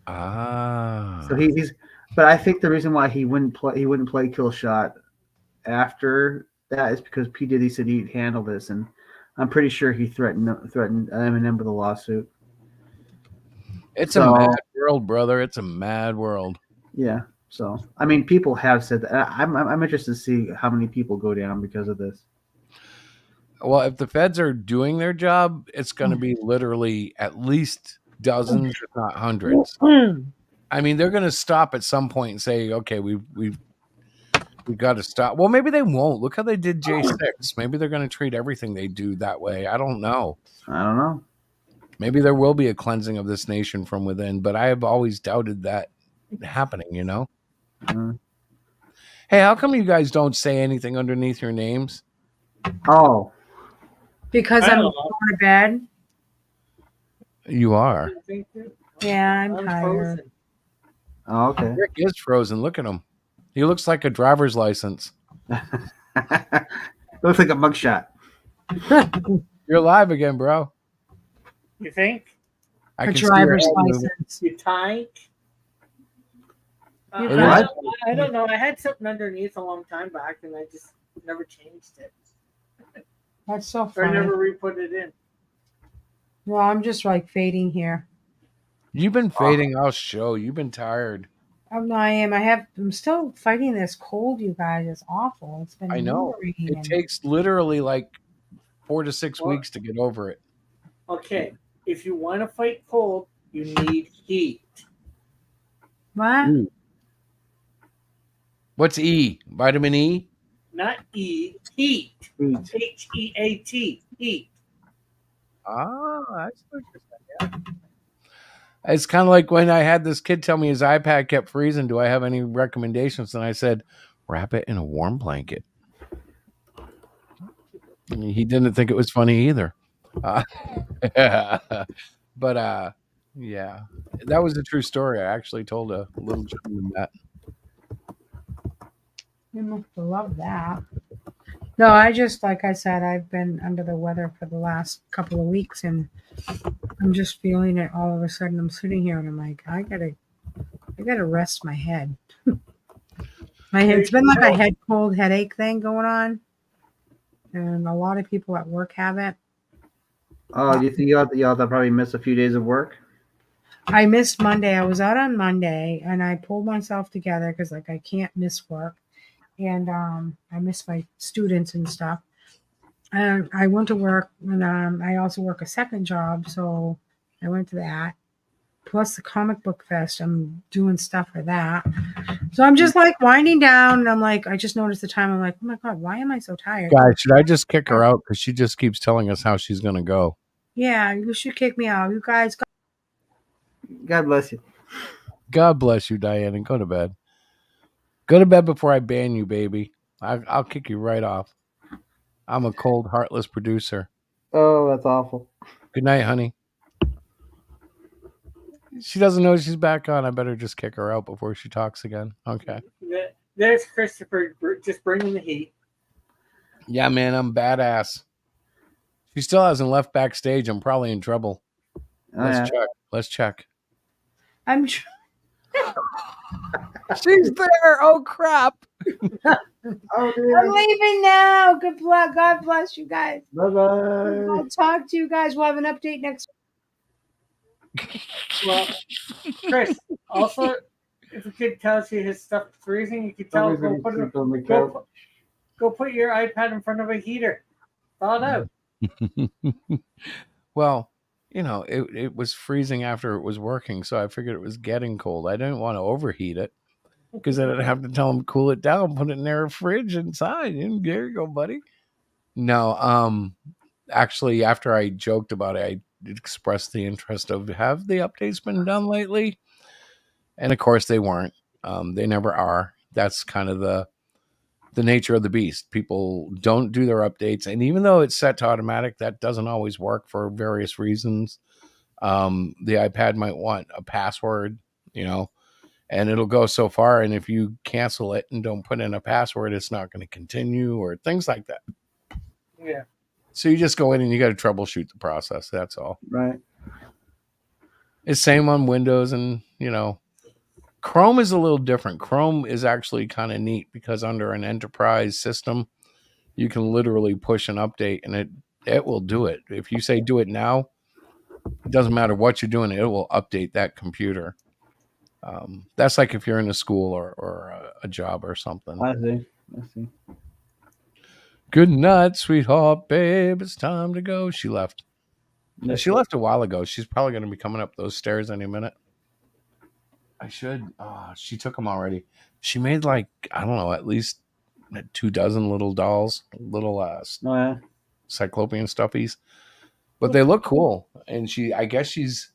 Ah. So he's, but I think the reason why he wouldn't play Kill Shot after that is because P Diddy said he'd handle this, and I'm pretty sure he threatened Eminem with a lawsuit. It's a mad world, brother. It's a mad world. Yeah. So I mean, people have said that. I'm interested to see how many people go down because of this. Well, if the feds are doing their job, it's going to be literally at least dozens, if not hundreds. I mean, they're going to stop at some point and say, "Okay, we've got to stop." Well, maybe they won't. Look how they did J6. Maybe they're going to treat everything they do that way. I don't know. Maybe there will be a cleansing of this nation from within, but I have always doubted that happening. You know. Hey, how come you guys don't say anything underneath your names? Oh. Because I'm going to bed. You are. Yeah, I'm tired. Frozen. Oh, okay. Rick is frozen. Look at him. He looks like a driver's license. Looks like a mugshot. You're alive again, bro. You think? I A can see driver's your head moving. license. You tank? I don't know. I had something underneath a long time back, and I just never changed it. That's so Or I funny. never re-put it in. Well, I'm just like fading here. You've been fading all show. You've been tired. No, I am. I'm still fighting this cold, you guys. It's awful. It's been I know. lingering. It takes literally like 4 to 6 weeks to get over it. Okay, if you want to fight cold, you need heat. What? What's E? Vitamin E? Not E, heat. H-E-A-T, heat. Ah, that's what you're saying. Yeah. It's kind of like when I had this kid tell me his iPad kept freezing. Do I have any recommendations? And I said, wrap it in a warm blanket. He didn't think it was funny either. But yeah, that was a true story. I actually told a little gentleman that. You must have loved that. No, I just, like I said, I've been under the weather for the last couple of weeks, and I'm just feeling it all of a sudden. I'm sitting here and I'm like, I gotta rest my head. My head, it's been like a head cold headache thing going on, and a lot of people at work have it. Oh, do you think y'all probably miss a few days of work? I missed Monday. I was out on Monday, and I pulled myself together because like I can't miss work, and I miss my students and stuff. And I went to work, and I also work a second job, so I went to that. Plus the comic book fest, I'm doing stuff for that. So I'm just like winding down, and I'm like, I just noticed the time. I'm like, oh my god, why am I so tired? Guys, should I just kick her out because she just keeps telling us how she's gonna go? Yeah, you should kick me out. You guys. God bless you. God bless you, Diane, and go to bed. Go to bed before I ban you, baby. I'll kick you right off. I'm a cold, heartless producer. Oh, that's awful. Good night, honey. She doesn't know she's back on. I better just kick her out before she talks again. Okay. There's Christopher just bringing the heat. Yeah, man, I'm badass. She still hasn't left backstage. I'm probably in trouble. Let's check. I'm. She's there. Oh crap! Oh, I'm leaving now. Good luck. God bless you guys. Bye-bye. I'll talk to you guys. We'll have an update next week. Well, Chris, also, if a kid tells you his stuff is freezing, you can tell him go put your iPad in front of a heater. Thaw it out. Well, you know, it was freezing after it was working, so I figured it was getting cold. I didn't want to overheat it because then I'd have to tell him to cool it down, put it in their fridge inside. And there you go, buddy. No, actually, after I joked about it, I expressed the interest of have the updates been done lately? And of course they weren't. They never are. That's kind of the nature of the beast. People don't do their updates. And even though it's set to automatic, that doesn't always work for various reasons. The iPad might want a password, you know, and it'll go so far. And if you cancel it and don't put in a password, it's not going to continue, or things like that. Yeah. So you just go in and you got to troubleshoot the process. That's all. Right. It's same on Windows, and Chrome is a little different. Chrome is actually kind of neat because under an enterprise system, you can literally push an update and it will do it. If you say do it now, it doesn't matter what you're doing, it will update that computer. That's like if you're in a school or a job or something. I see. Good night, sweetheart, babe. It's time to go. She left. She left a while ago. She's probably going to be coming up those stairs any minute. I should. She took them already. She made I don't know, at least 24 little dolls, little cyclopean stuffies. But they look cool. And I guess she's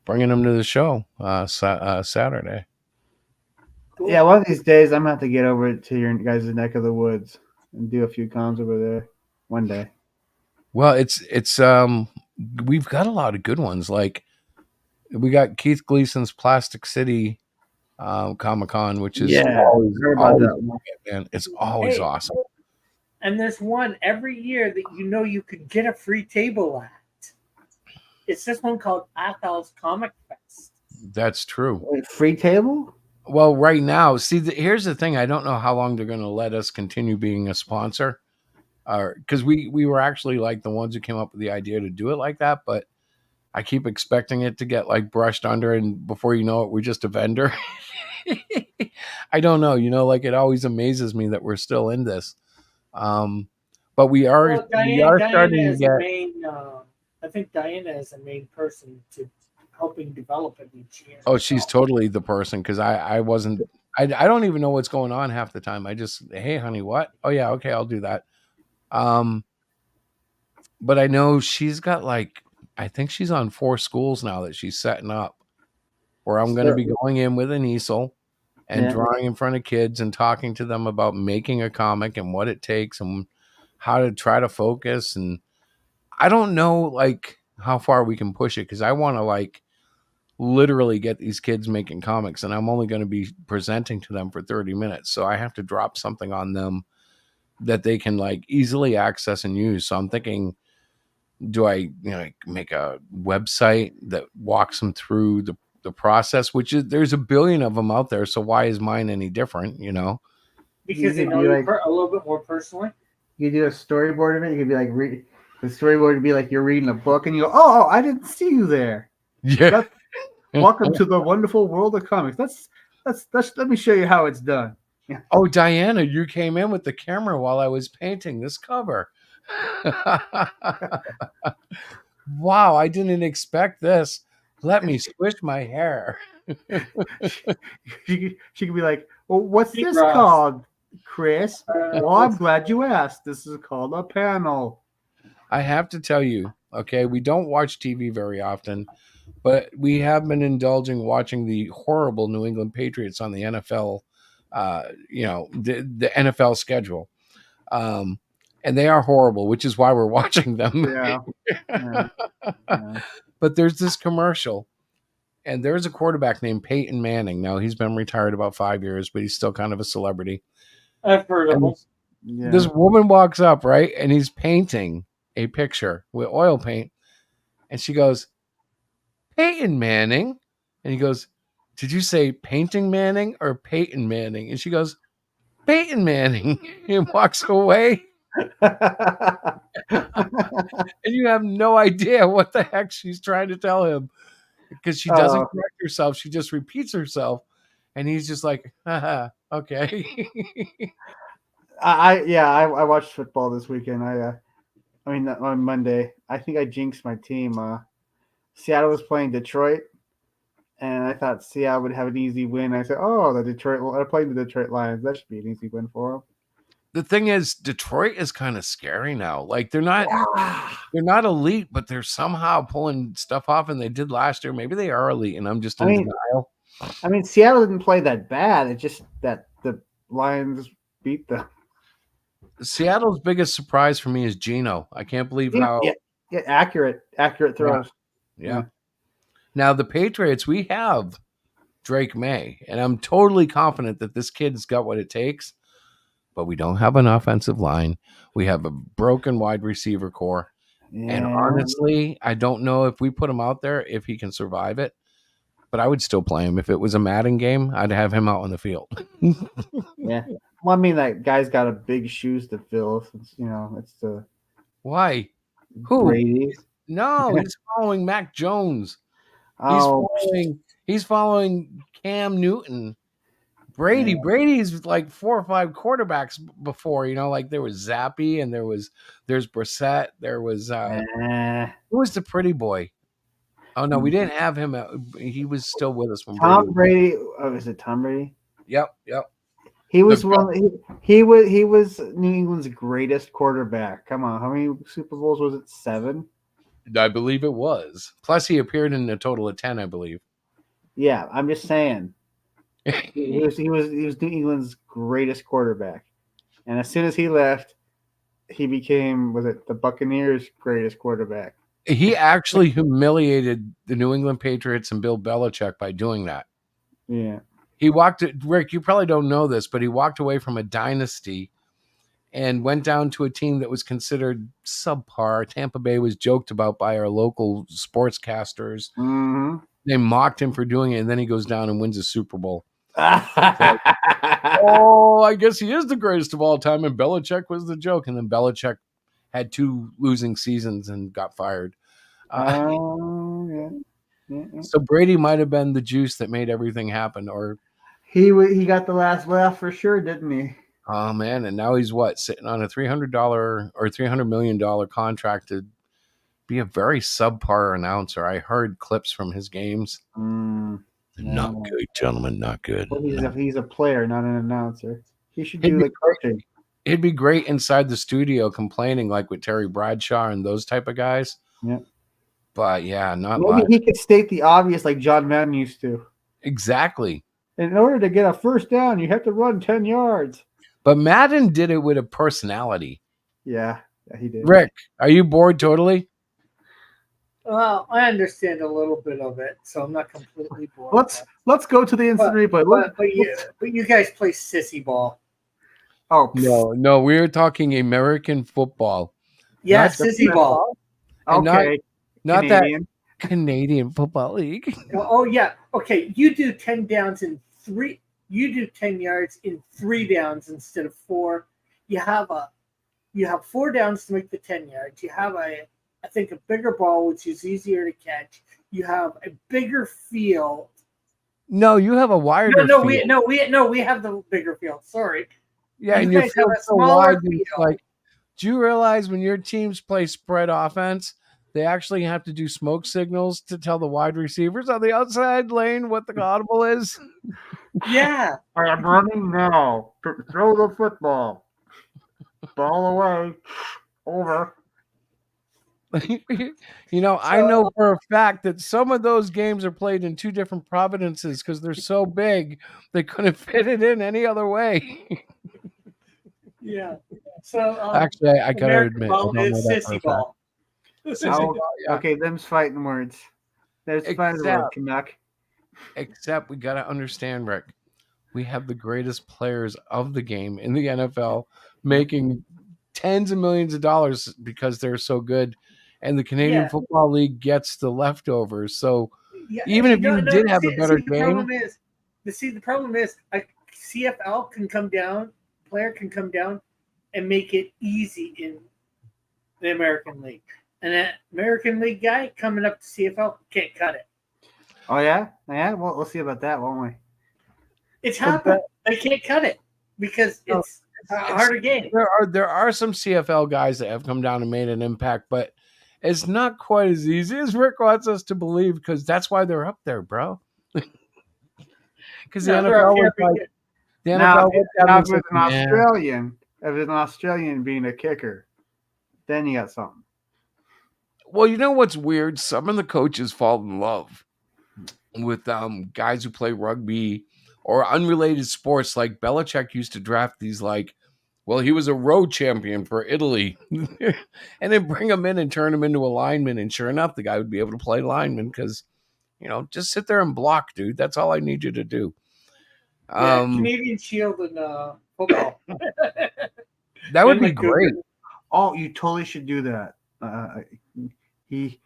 bringing them to the show Saturday. Cool. Yeah, one of these days I'm going to have to get over to your guys' neck of the woods and do a few cons over there one day. Well, it's we've got a lot of good ones. Like we got Keith Gleason's Plastic City Comic-Con, which is always man. It's always awesome. And there's one every year that you could get a free table at. It's this one called Athel's Comic Fest. That's true. Wait, free table? Well, right now, see, here's the thing. I don't know how long they're going to let us continue being a sponsor. Because we were actually like the ones who came up with the idea to do it like that, but I keep expecting it to get brushed under, and before you know it, we're just a vendor. I don't know, it always amazes me that we're still in this. But we are starting to get. I think Diana is the main person to helping develop it each year. Oh, she's totally the person, because I wasn't. I don't even know what's going on half the time. I just, hey, honey, what? Oh yeah, okay, I'll do that. But I know she's got I think she's on 4 schools now that she's setting up, where I'm going to be going in with an easel and drawing in front of kids and talking to them about making a comic and what it takes and how to try to focus. And I don't know how far we can push it, because I want to literally get these kids making comics, and I'm only going to be presenting to them for 30 minutes. So I have to drop something on them that they can easily access and use. So I'm thinking, do I make a website that walks them through the process, which is, there's a billion of them out there. So why is mine any different? Because they know you a little bit more personally. You do a storyboard of it. You could be the storyboard would be you're reading a book and you go, oh, I didn't see you there. Yeah. Welcome to the wonderful world of comics. Let me show you how it's done. Yeah. Oh, Diana, you came in with the camera while I was painting this cover. Wow, I didn't expect this. Let me swish my hair. She could be like, well, what's this called, Chris? Well, I'm glad you asked. This is called a panel. I have to tell you, okay, we don't watch TV very often, but we have been indulging watching the horrible New England Patriots on the NFL, the NFL schedule. And they are horrible, which is why we're watching them. Yeah. But there's this commercial, and there's a quarterback named Peyton Manning. Now, he's been retired about 5 years, but he's still kind of a celebrity. I've heard of him. Yeah. This woman walks up, right? And he's painting a picture with oil paint. And she goes, Peyton Manning? And he goes, did you say Painting Manning or Peyton Manning? And she goes, Peyton Manning. And walks away. And you have no idea what the heck she's trying to tell him, because she doesn't correct herself. She just repeats herself. And he's just like, haha, okay. I watched football this weekend. On Monday, I think I jinxed my team. Seattle was playing Detroit, and I thought Seattle would have an easy win. I said, they're playing the Detroit Lions. That should be an easy win for them. The thing is, Detroit is kind of scary now. They're not elite, but they're somehow pulling stuff off, and they did last year. Maybe they are elite, and I'm just in denial. Seattle didn't play that bad. It's just that the Lions beat them. Seattle's biggest surprise for me is Geno. I can't believe how accurate throws. Yeah. Now the Patriots, we have Drake May. And I'm totally confident that this kid's got what it takes, but we don't have an offensive line. We have a broken wide receiver core. Yeah. And honestly, I don't know if we put him out there, if he can survive it. But I would still play him. If it was a Madden game, I'd have him out on the field. Yeah. Well, I mean, that guy's got a big shoes to fill. Since, it's the Why? Who? Brady. No, he's following Mac Jones. Oh, He's following Cam Newton. Brady's like 4 or 5 quarterbacks before, like there was Zappy and there's Brissett. There was who was the pretty boy? Oh no, we didn't have him. He was still with us when Tom Brady. Oh, is it Tom Brady? Yep. He was he was New England's greatest quarterback. Come on, how many Super Bowls was it? 7? I believe it was. Plus, he appeared in a total of 10, I believe. Yeah, I'm just saying. He was New England's greatest quarterback, and as soon as he left, he became the Buccaneers' greatest quarterback. He actually humiliated the New England Patriots and Bill Belichick by doing that. Yeah. Rick, you probably don't know this, but he walked away from a dynasty and went down to a team that was considered subpar. Tampa Bay was joked about by our local sportscasters. Mm-hmm. They mocked him for doing it, and then he goes down and wins a Super Bowl. I guess he is the greatest of all time, and Oh, Belichick was the joke. And then Belichick had 2 losing seasons and got fired. Yeah. So Brady might have been the juice that made everything happen, or he got the last laugh for sure, didn't he? oh man, and now he's sitting on a $300 or $300 million contract to be a very subpar announcer. I heard clips from his games. Not good, gentlemen, not good. Well, he's a player, not an announcer. He should do like coaching. It'd be great inside the studio complaining like with Terry Bradshaw and those type of guys. Yeah. But yeah, not Maybe live. he could state the obvious like John Madden used to. Exactly. In order to get a first down, you have to run 10 yards. But Madden did it with a personality. Yeah, he did. Rick, are you bored totally? Well, I understand a little bit of it, so I'm not completely bored. Let's go to the instant replay. But you guys play sissy ball. Oh no, we're talking American football. Yeah, sissy ball. Okay. Not Canadian. that Canadian Football League. Oh yeah. Okay, you do 10 downs in 3. You do 10 yards in 3 downs instead of 4. You have 4 downs to make the 10 yards. You have I think a bigger ball, which is easier to catch. You have a bigger field. No, you have a wider No, field. we have the bigger field. Sorry. Yeah, and you your guys have field's a so smaller wide. field. Like, do you realize when your teams play spread offense, they actually have to do smoke signals to tell the wide receivers on the outside lane what the audible is? Yeah. I am running now. Throw the football. Ball away. Over. I know for a fact that some of those games are played in 2 different provinces because they're so big they couldn't fit it in any other way. Yeah. So Actually, I gotta American admit, ball I don't know is that for a sissy ball. Okay, them's fighting words. There's fighting words, Canuck. Except we gotta understand, Rick. We have the greatest players of the game in the NFL making tens of millions of dollars because they're so good, and the Canadian Football League gets the leftovers. So even if you did have a better game, the problem is a CFL can come down, player can come down and make it easy in the American League. And that American League guy coming up to CFL can't cut it. Oh yeah? Yeah, well, we'll see about that, won't we? It's happened. They can't cut it because it's a harder game. There are some CFL guys that have come down and made an impact, but it's not quite as easy as Rick wants us to believe because that's why they're up there, bro. Because the NFL was like, the NFL if it's an Australian, if it's an Australian being a kicker, then you got something. Well, you know what's weird? Some of the coaches fall in love with guys who play rugby or unrelated sports. Like Belichick used to draft these he was a road champion for Italy. And then bring him in and turn him into a lineman. And sure enough, the guy would be able to play lineman because just sit there and block, dude. That's all I need you to do. Yeah, Canadian Shield and football. That would And be the Cougars. great. Oh, you totally should do that. He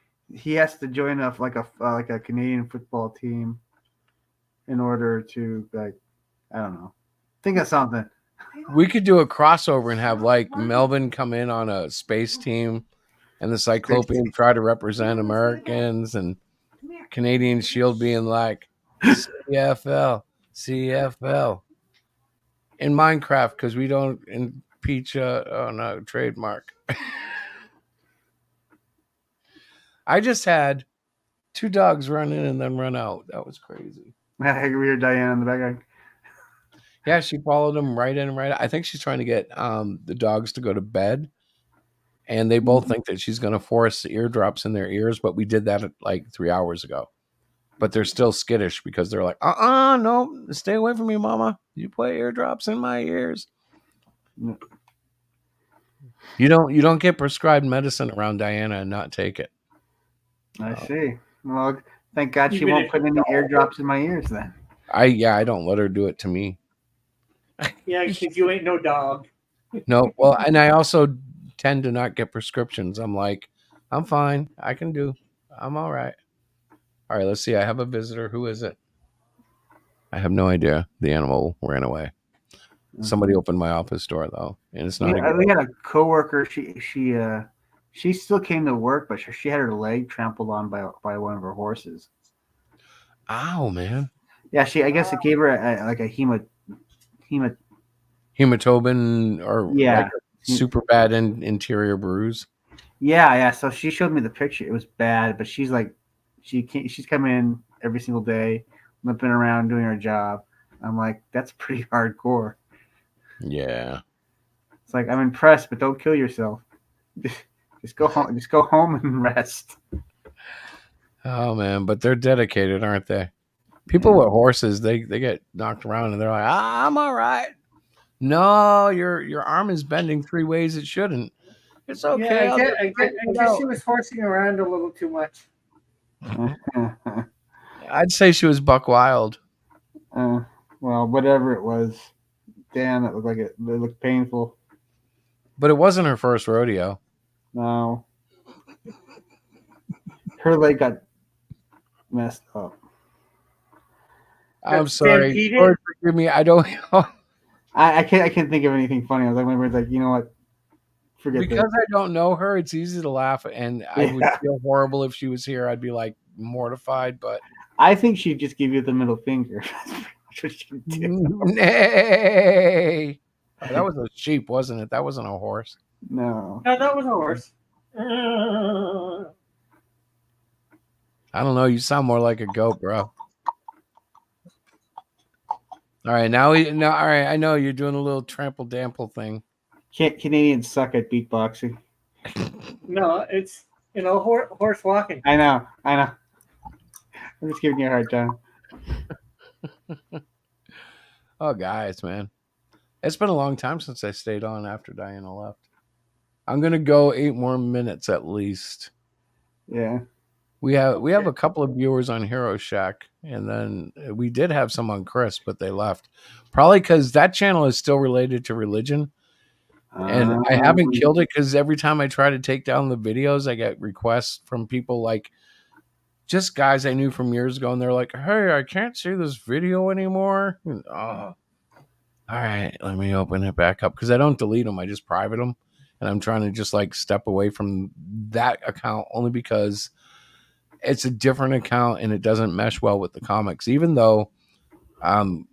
has to join up like a Canadian football team in order to, like, I don't know, think of something. We could do a crossover and have like Melvin come in on a space team and the Cyclopean try to represent Americans, and Canadian Shield being like CFL in Minecraft because we don't impeach trademark. I just had 2 dogs run in and then run out. That was crazy. I agree with Diane in the background. Yeah, she followed them right in and right out. I think she's trying to get the dogs to go to bed, and they both think that she's going to force eardrops in their ears, but we did that like 3 hours ago. But they're still skittish because they're like, no, stay away from me, mama. You put eardrops in my ears. You don't get prescribed medicine around Diana and not take it. I see. Well, thank God she Even won't if- put any airdrops in my ears then. I don't let her do it to me. Yeah, because you ain't no dog. No, well, and I also tend to not get prescriptions. I'm like, I'm fine. I'm all right. All right, let's see. I have a visitor. Who is it? I have no idea. The animal ran away. Somebody opened my office door though, and it's not. We had a coworker. She still came to work, but she had her leg trampled on by one of her horses. Ow, man. Yeah, I guess it gave her a Hematobin or Yeah. like a super bad interior bruise. Yeah. So she showed me the picture. It was bad, but she's like, she's coming in every single day, limping around doing her job. I'm like, that's pretty hardcore. Yeah. It's like, I'm impressed, but don't kill yourself. Just go home. Just go home and rest. Oh man, but they're dedicated, aren't they? People with horses, they get knocked around and they're like, I'm all right. No, your arm is bending 3 ways it shouldn't. It's okay. Yeah, I guess she was horsing around a little too much. I'd say she was buck wild. Well, whatever it was, damn, it looked like it looked painful. But it wasn't her first rodeo. No. Her leg got messed up. I'm sorry. Lord, forgive me. I don't know. I can't think of anything funny. I was like, you know what? Forget because that. I don't know her, it's easy to laugh, and I would feel horrible if she was here. I'd be like mortified, but I think she'd just give you the middle finger. That's what she'd do. Nay. Oh, that was a sheep, wasn't it? That wasn't a horse. No. No, that was a horse. I don't know. You sound more like a goat, bro. All right, now, all right. I know you're doing a little trample dample thing. Canadians suck at beatboxing. No, it's horse walking. I know. I'm just giving you a hard time. Oh, guys, man, it's been a long time since I stayed on after Diana left. I'm gonna go 8 more minutes at least. Yeah. We have a couple of viewers on Hero Shack, and then we did have some on Chris, but they left. Probably because that channel is still related to religion. And I haven't killed it because every time I try to take down the videos, I get requests from people like just guys I knew from years ago, and they're like, "Hey, I can't see this video anymore." And, all right, let me open it back up because I don't delete them; I just private them, and I'm trying to just like step away from that account only because it's a different account and it doesn't mesh well with the comics. Even though,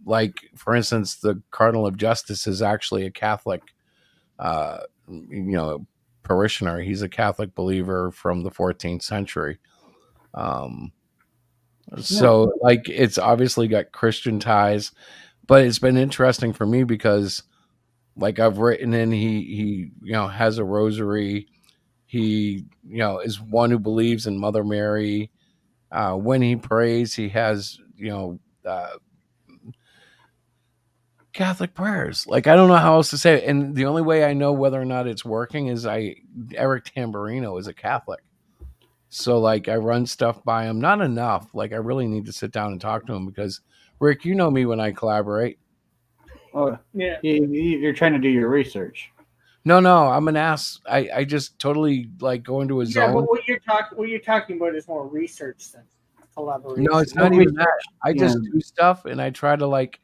like for instance, the Cardinal of Justice is actually a Catholic. Parishioner. He's a Catholic believer from the 14th century. So like it's obviously got Christian ties, but it's been interesting for me because like I've written in, he has a rosary. He, is one who believes in Mother Mary. When he prays, he has, Catholic prayers. Like, I don't know how else to say it. And the only way I know whether or not it's working is Eric Tamburino is a Catholic. So like I run stuff by him, not enough. Like I really need to sit down and talk to him because Rick, you know me when I collaborate. Oh, Yeah. you're trying to do your research. No, I'm an ass. I just totally like go into a Yeah, zone. but what you're talking about is more research than collaboration. No, it's not even that. I just do stuff and I try to like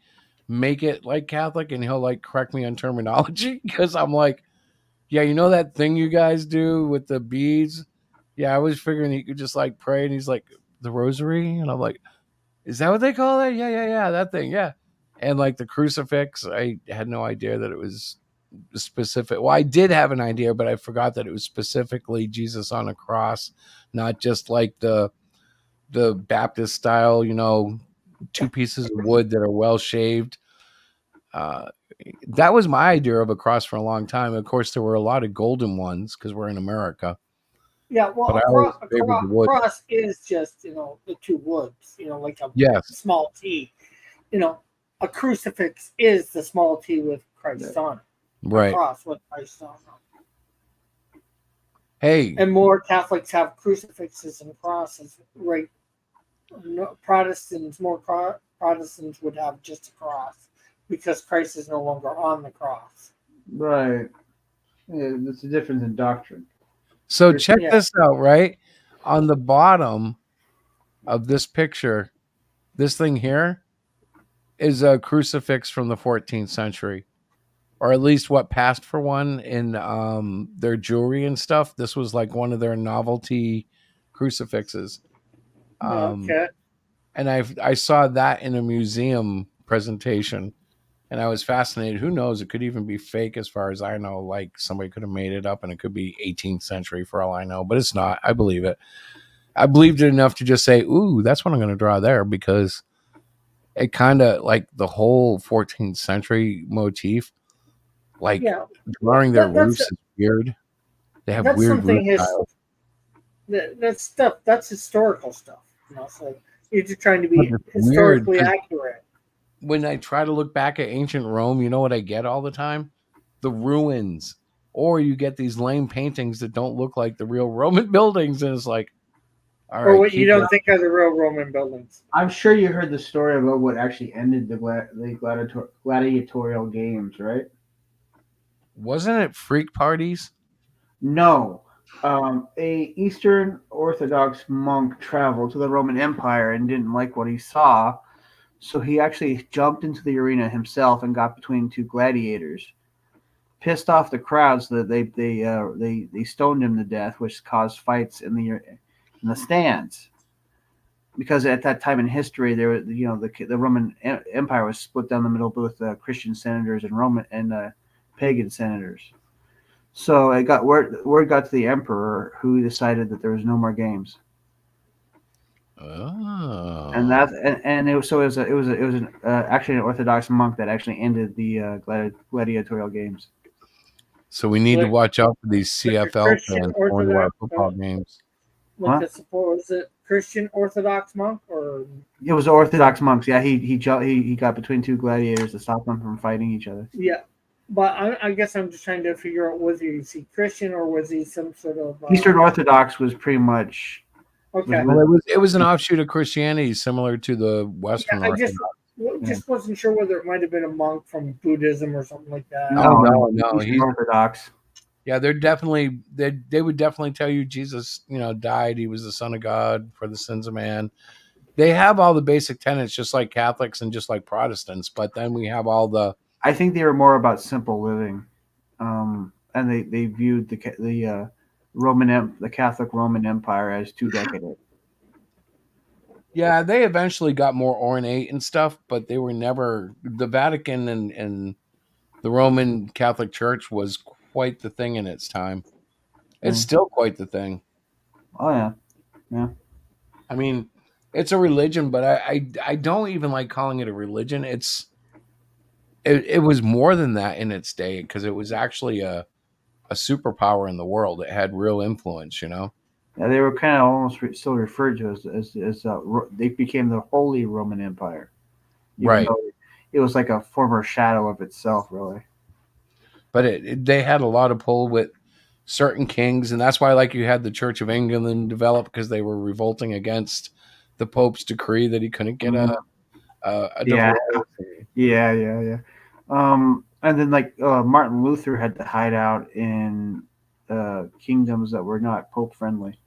make it like Catholic, and he'll like correct me on terminology because I'm like, yeah, you know that thing you guys do with the beads? Yeah, I was figuring he could just like pray, and he's like, the rosary, and I'm like, is that what they call that? Yeah, that thing, yeah. And like the crucifix, I had no idea that it was specific. Well, I did have an idea, but I forgot that it was specifically Jesus on a cross, not just like the Baptist style, you know, two pieces of wood that are well shaved. That was my idea of a cross for a long time. Of course, there were a lot of golden ones because we're in America. Yeah, well, But I a, always cro- a, favored cro- the wood. cross is just the two woods, like a Yes. small T. A crucifix is the small T with Christ on it. Right. A cross with Christ on it. Hey, And more Catholics have crucifixes and crosses, right? Protestants would have just a cross because Christ is no longer on the cross. Right. Yeah, there's a difference in doctrine. so check Yeah. this out, right? On the bottom of this picture, this thing here is a crucifix from the 14th century, or at least what passed for one in their jewelry and stuff. This was like one of their novelty crucifixes. Okay. And I saw that in a museum presentation, and I was fascinated. Who knows? It could even be fake, as far as I know. Like somebody could have made it up, and it could be 18th century for all I know. But it's not. I believe it. I believed it enough to just say, "Ooh, that's what I'm going to draw there," because it kind of like the whole 14th century motif. Like Yeah. drawing their That's- roofs is weird. They have That's weird something roof styles. that's stuff. That's historical stuff. So you're just trying to be But it's historically weird 'cause accurate. when I try to look back at ancient Rome, you know what I get all the time? The ruins. Or you get these lame paintings that don't look like the real Roman buildings, and it's like, all Or right, what you keep don't that. think are the real Roman buildings. I'm sure you heard the story about what actually ended the gladiatorial games, right? Wasn't it freak parties? No. A Eastern Orthodox monk traveled to the Roman Empire and didn't like what he saw, so he actually jumped into the arena himself and got between two gladiators. Pissed off the crowd, so that they stoned him to death, which caused fights in the stands. Because at that time in history, there was the Roman Empire was split down the middle with Christian senators and Roman and pagan senators. So it got word got to the emperor, who decided that there was no more games. Oh. And it was actually an Orthodox monk that actually ended the gladiatorial games. So we need to Like- watch out for these like a CFL Christian fans going to our Orthodox, football games. Like Huh? a was it Christian Orthodox monk or It was Orthodox monks. Yeah, he got between two gladiators to stop them from fighting each other. yeah. But I guess I'm just trying to figure out, was he Christian or was he some sort of Eastern Orthodox was pretty much Okay. Well, it was an offshoot of Christianity, similar to the Western Yeah, I just Orthodox. wasn't sure whether it might have been a monk from Buddhism or something like that. No, Eastern he's Orthodox. Yeah, they're definitely they would definitely tell you Jesus, died. He was the Son of God for the sins of man. They have all the basic tenets, just like Catholics and just like Protestants. But then we have all the I think they were more about simple living, and they viewed the Catholic Roman Empire as too decadent. yeah. They eventually got more ornate and stuff, but they were never the Vatican and the Roman Catholic Church was quite the thing in its time. It's still quite the thing. Oh yeah. I mean, it's a religion, but I don't even like calling it a religion. It was more than that in its day because it was actually a superpower in the world. It had real influence, Yeah, they were kind of almost still referred to as they became the Holy Roman Empire, even Right. though it was like a former shadow of itself, really. But they had a lot of pull with certain kings, and that's why, like, you had the Church of England develop because they were revolting against the Pope's decree that he couldn't get a Yeah. divorce. Yeah. And then like Martin Luther had to hide out in kingdoms that were not Pope friendly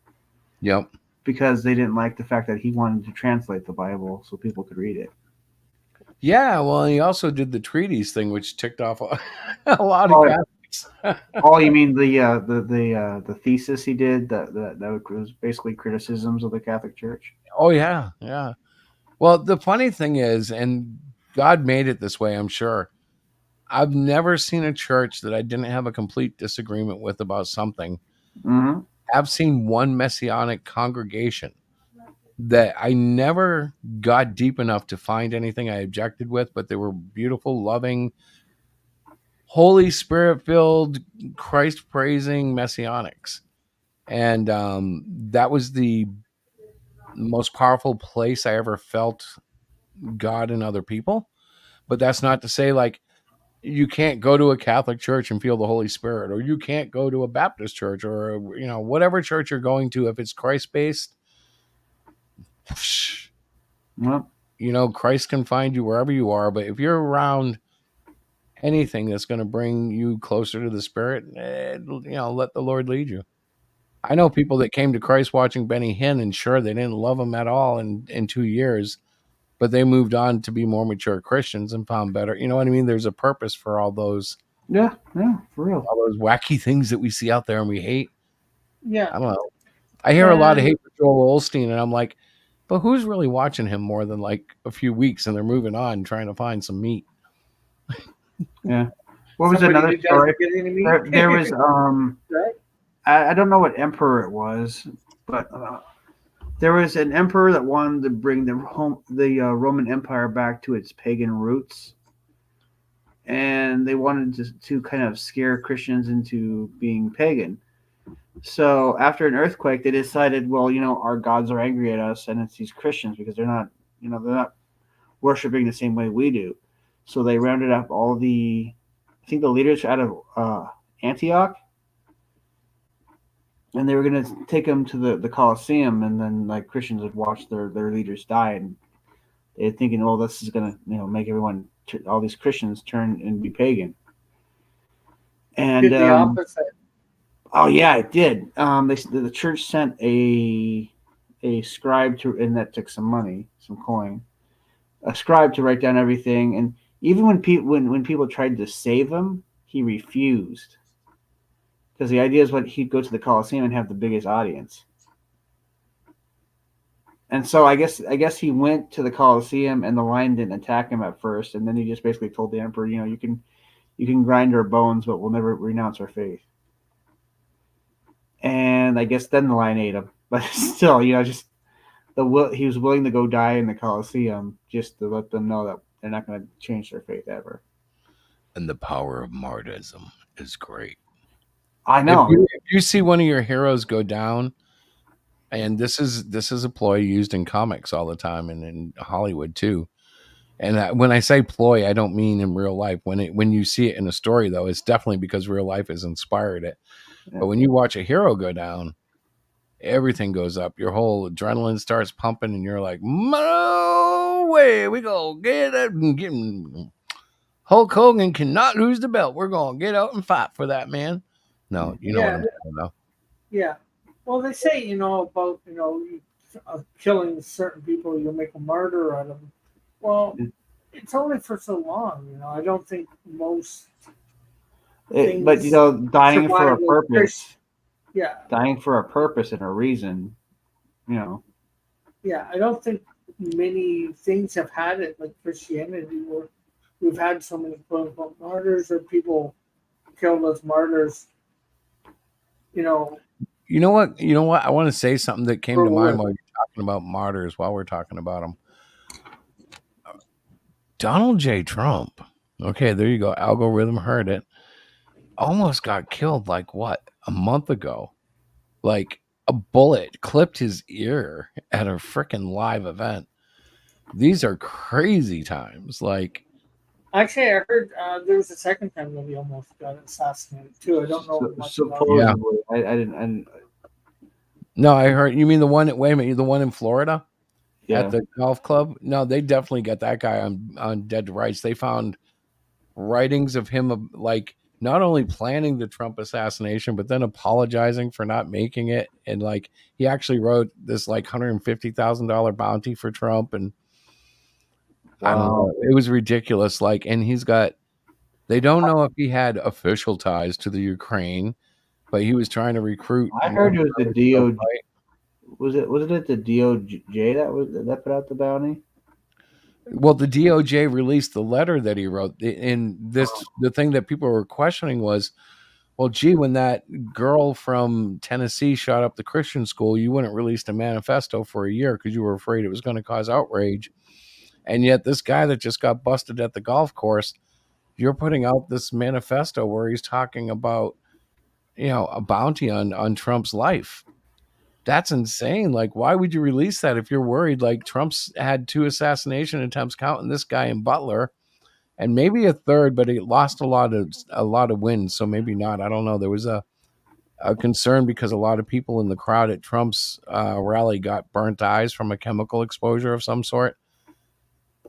Yep. because they didn't like the fact that he wanted to translate the Bible so people could read it. Yeah, well, he also did the treaties thing, which ticked off a lot Oh, of yeah. Catholics. Oh, you mean the thesis he did that was basically criticisms of the Catholic Church? Oh yeah, yeah. Well, the funny thing is, and God made it this way, I'm sure. I've never seen a church that I didn't have a complete disagreement with about something. Mm-hmm. I've seen one messianic congregation that I never got deep enough to find anything I objected with, but they were beautiful, loving, Holy Spirit filled, Christ praising messianics. And that was the most powerful place I ever felt God in other people. But that's not to say, like, you can't go to a Catholic church and feel the Holy Spirit, or you can't go to a Baptist church, or, you know, whatever church you're going to. If it's Christ based, Well, you know, Christ can find you wherever you are. But if you're around anything that's going to bring you closer to the Spirit, you know, let the Lord lead you. I know people that came to Christ watching Benny Hinn, and sure, they didn't love him at all in 2 years, but they moved on to be more mature Christians and found better. You know what I mean? There's a purpose for all those, yeah, for real. all those wacky things that we see out there and we hate. Yeah. I don't know. I hear a lot of hate for Joel Osteen, and I'm like, but who's really watching him more than like a few weeks, and they're moving on trying to find some meat? Yeah. What was Somebody another who doesn't story? get any meat? There was Right? I don't know what emperor it was, but there was an emperor that wanted to bring the Roman Empire back to its pagan roots, and they wanted to kind of scare Christians into being pagan. So after an earthquake, they decided, well, you know, our gods are angry at us, and it's these Christians because they're not worshiping the same way we do. So they rounded up all I think the leaders out of Antioch, and they were going to take them to the Colosseum, and then like Christians would watch their leaders die, and they're thinking, well, this is going to, you know, make all these Christians turn and be pagan. And Did the opposite. Oh yeah, it did. The church sent a scribe and that took some money, some coin, a scribe to write down everything, and even when people tried to save him, he refused. Because the idea is he'd go to the Colosseum and have the biggest audience. And so I guess he went to the Colosseum, and the lion didn't attack him at first, and then he just basically told the emperor, you know, you can grind our bones, but we'll never renounce our faith. And I guess then the lion ate him, but still, you know, just he was willing to go die in the Colosseum just to let them know that they're not going to change their faith ever. And the power of martyrdom is great. I know. If you see one of your heroes go down, and this is a ploy used in comics all the time and in Hollywood too. And when I say ploy, I don't mean in real life. When you see it in a story, though, it's definitely because real life has inspired it. Yeah. But when you watch a hero go down, everything goes up. Your whole adrenaline starts pumping, and you're like, "No way, we gonna get it and get him. Hulk Hogan cannot lose the belt. We're gonna get out and fight for that man." No, you know what I'm talking about. Yeah. Well, they say, you know, about, you know, killing certain people, you'll make a martyr out of them. Well, it's only for so long, you know. I don't think most. But you know, dying for a purpose. Yeah. Dying for a purpose and a reason, you know. Yeah, I don't think many things have had it like Christianity, where we've had so many quote unquote martyrs or people killed as martyrs. You know. You know what? I want to say something that came to mind while you're talking about martyrs. While we're talking about them, Donald J. Trump. Okay, there you go. Algorithm heard it. Almost got killed like what? A month ago. Like a bullet clipped his ear at a freaking live event. These are crazy times. Like, Actually, I heard there was a second time that he almost got assassinated too. I don't know much about it. Yeah. Supposedly, I didn't. No, I heard. You mean the one? Wait a minute, the one in Florida Yeah. at the golf club? No, they definitely got that guy on dead to rights. They found writings of him like not only planning the Trump assassination, but then apologizing for not making it. And like he actually wrote this like $150,000 bounty for Trump, and I don't know, it was ridiculous. Like, and they don't know if he had official ties to the Ukraine, but he was trying to recruit. I heard it was the DOJ. Was it the DOJ that put out the bounty? Well, the DOJ released the letter that he wrote. And the thing that people were questioning was, well, gee, when that girl from Tennessee shot up the Christian school, you wouldn't release a manifesto for a year because you were afraid it was going to cause outrage. And yet this guy that just got busted at the golf course, you're putting out this manifesto where he's talking about, a bounty on Trump's life. That's insane. Like, why would you release that if you're worried? Like, Trump's had 2 assassination attempts, counting this guy in Butler, and maybe a third, but he lost a lot of wins, so maybe not. I don't know. There was a concern because a lot of people in the crowd at Trump's rally got burnt eyes from a chemical exposure of some sort.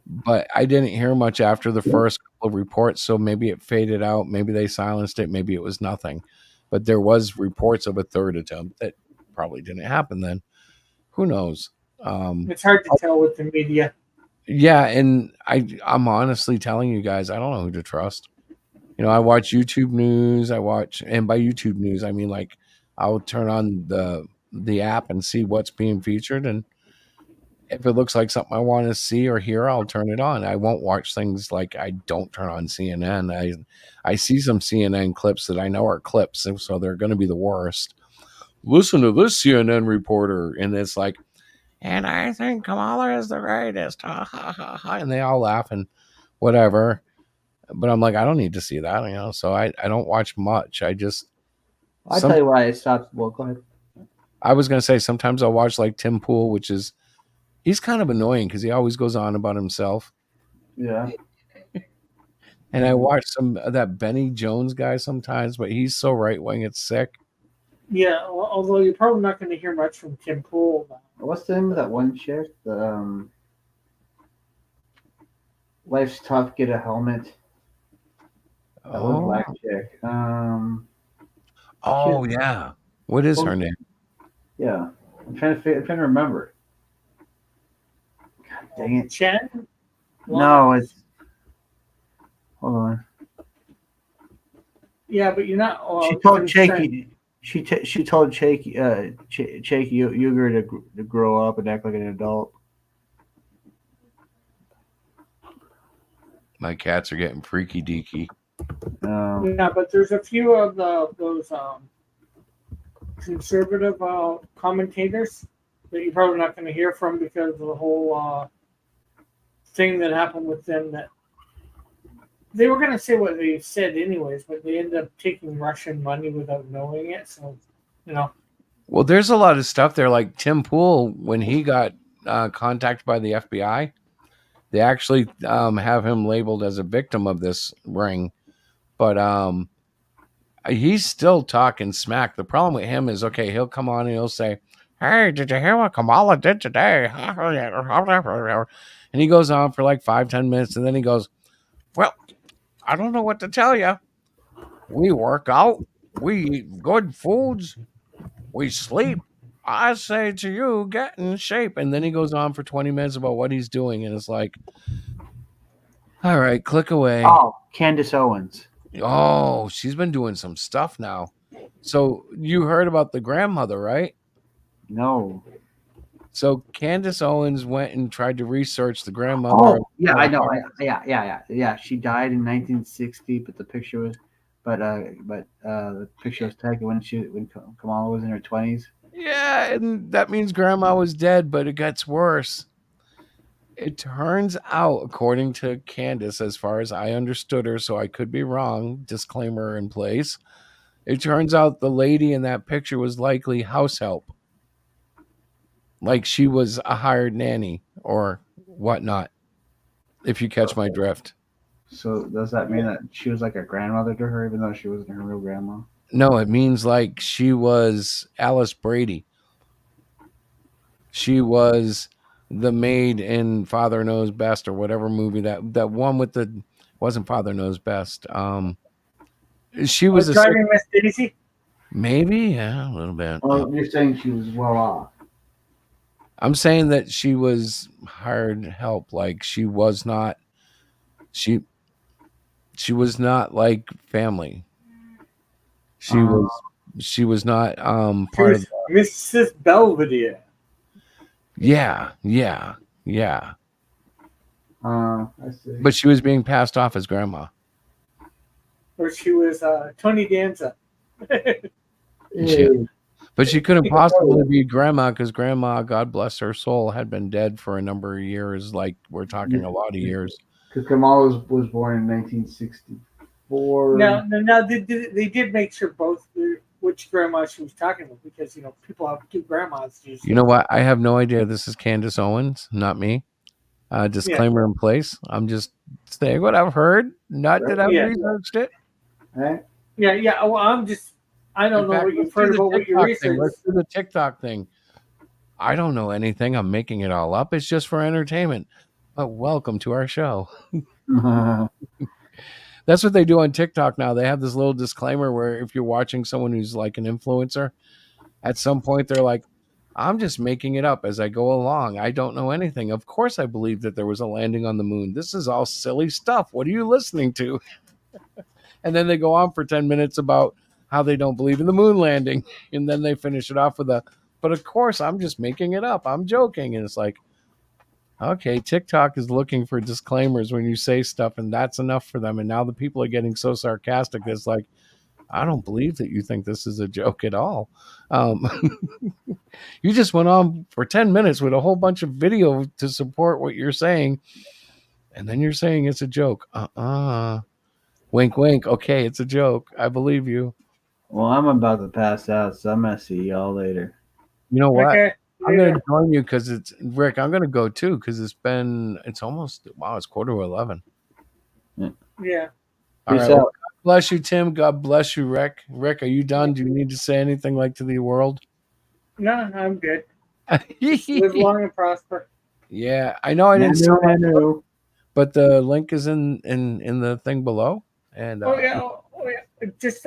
But I didn't hear much after the first couple of reports, so maybe it faded out. Maybe they silenced it. Maybe it was nothing. But there was reports of a third attempt that probably didn't happen then. Who knows? It's hard to tell with the media. Yeah, and I'm honestly telling you guys, I don't know who to trust. I watch YouTube news. And by YouTube news, I mean like I'll turn on the app and see what's being featured, and if it looks like something I want to see or hear, I'll turn it on. I won't watch things like I don't turn on CNN. I see some CNN clips that I know are clips, and so they're going to be the worst. Listen to this CNN reporter, and it's like, and I think Kamala is the greatest. Ha, ha, ha, ha. And they all laugh and whatever. But I'm like, I don't need to see that, so I don't watch much. I'll tell you why I stopped. Well, go ahead. I was going to say sometimes I'll watch like Tim Pool, which is, he's kind of annoying because he always goes on about himself. Yeah. And I watch some of that Benny Jones guy sometimes, but he's so right wing, it's sick. Yeah, although you're probably not going to hear much from Tim Pool. What's the name of that one chick? The Life's Tough, Get a Helmet. That one black chick. Oh yeah. What is her name? Yeah, I'm trying to remember. God dang it, Chen? No, it's. Hold on. Yeah, but you're not. She told Shaky. She told Shaky Uger to grow up and act like an adult. My cats are getting freaky deaky. Yeah, but there's a few of those conservative commentators that you're probably not going to hear from because of the whole thing that happened with them. That they were going to say what they said anyways, but they ended up taking Russian money without knowing it. So, Well, there's a lot of stuff there. Like Tim Pool, when he got contacted by the FBI, they actually have him labeled as a victim of this ring. But he's still talking smack. The problem with him is, okay, he'll come on and he'll say, hey, did you hear what Kamala did today? And he goes on for like 5-10 minutes, and then he goes, well, I don't know what to tell you. We work out. We eat good foods. We sleep. I say to you, get in shape. And then he goes on for 20 minutes about what he's doing. And it's like, all right, click away. Oh, Candace Owens. Oh, she's been doing some stuff now. So you heard about the grandmother, right? No. So Candace Owens went and tried to research the grandmother. Oh, yeah, I know. Yeah. She died in 1960, but the picture was, the picture was taken when Kamala was in her 20s. Yeah, and that means grandma was dead, but it gets worse. It turns out, according to Candace, as far as I understood her, so I could be wrong, disclaimer in place, it turns out the lady in that picture was likely house help. Like she was a hired nanny or whatnot, if you catch my drift. So does that mean that she was like a grandmother to her, even though she wasn't her real grandma? No, it means like she was Alice Brady. She was the maid in Father Knows Best or whatever movie that one with the wasn't Father Knows Best. She was a Driving Miss Daisy. maybe, yeah, a little bit. Well, you're saying she was well off. I'm saying that she was hired help. Like she was not she was not like family. She was not She part was of Mrs. Belvedere. yeah. I see. But she was being passed off as grandma. Or she was Tony Danza. Yeah. But she couldn't possibly be grandma because grandma, God bless her soul, had been dead for a number of years. Like we're talking a lot of years. Because Kamala was born in 1964. Now they did make sure both which grandma she was talking about, because people have two grandmas usually. You know what? I have no idea. This is Candace Owens, not me. Disclaimer in place. I'm just saying what I've heard, not that I've researched it. Right? Yeah. Well, I don't know what you've heard about what you researched. Let's do the TikTok thing. I don't know anything. I'm making it all up. It's just for entertainment. But welcome to our show. That's what they do on TikTok now. They have this little disclaimer where if you're watching someone who's like an influencer, at some point they're like, I'm just making it up as I go along. I don't know anything. Of course I believe that there was a landing on the moon. This is all silly stuff. What are you listening to? And then they go on for 10 minutes about how they don't believe in the moon landing. And then they finish it off with but of course I'm just making it up. I'm joking. And it's like, okay, TikTok is looking for disclaimers when you say stuff, and that's enough for them. And now the people are getting so sarcastic. It's like, I don't believe that you think this is a joke at all. You just went on for 10 minutes with a whole bunch of video to support what you're saying. And then you're saying it's a joke. Wink, wink. Okay, it's a joke. I believe you. Well, I'm about to pass out, so I'm going to see y'all later. You know what? Okay. I'm going to join you because it's Rick. I'm going to go too because it's 11:15. Yeah. All right. Well, God bless you, Tim. God bless you, Rick. Rick, are you done? Do you need to say anything like to the world? No, I'm good. Just live long and prosper. Yeah, I know I didn't know, but the link is in the thing below. And Oh yeah. Just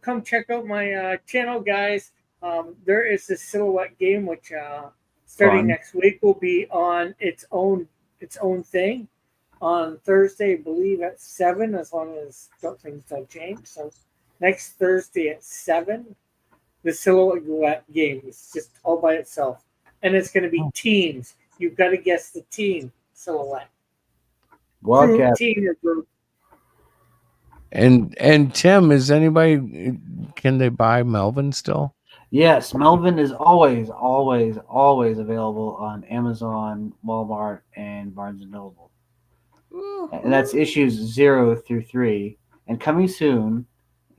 come check out my channel, guys. There is the Silhouette game, which starting next week will be on its own thing on Thursday, I believe at 7, as long as things don't change. So next Thursday at 7, the Silhouette game is just all by itself, and it's going to be teams. You've got to guess the team Silhouette. Wildcat. Team or group. And Tim, is anybody? Can they buy Melvin still? Yes, Melvin is always available on Amazon, Walmart, and Barnes & Noble. And that's issues 0 through 3. And coming soon,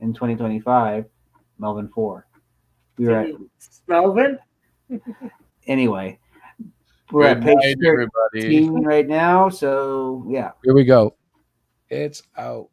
in 2025, Melvin 4. We're at Melvin? Anyway, we're at page 13 right now, so yeah. Here we go. It's out.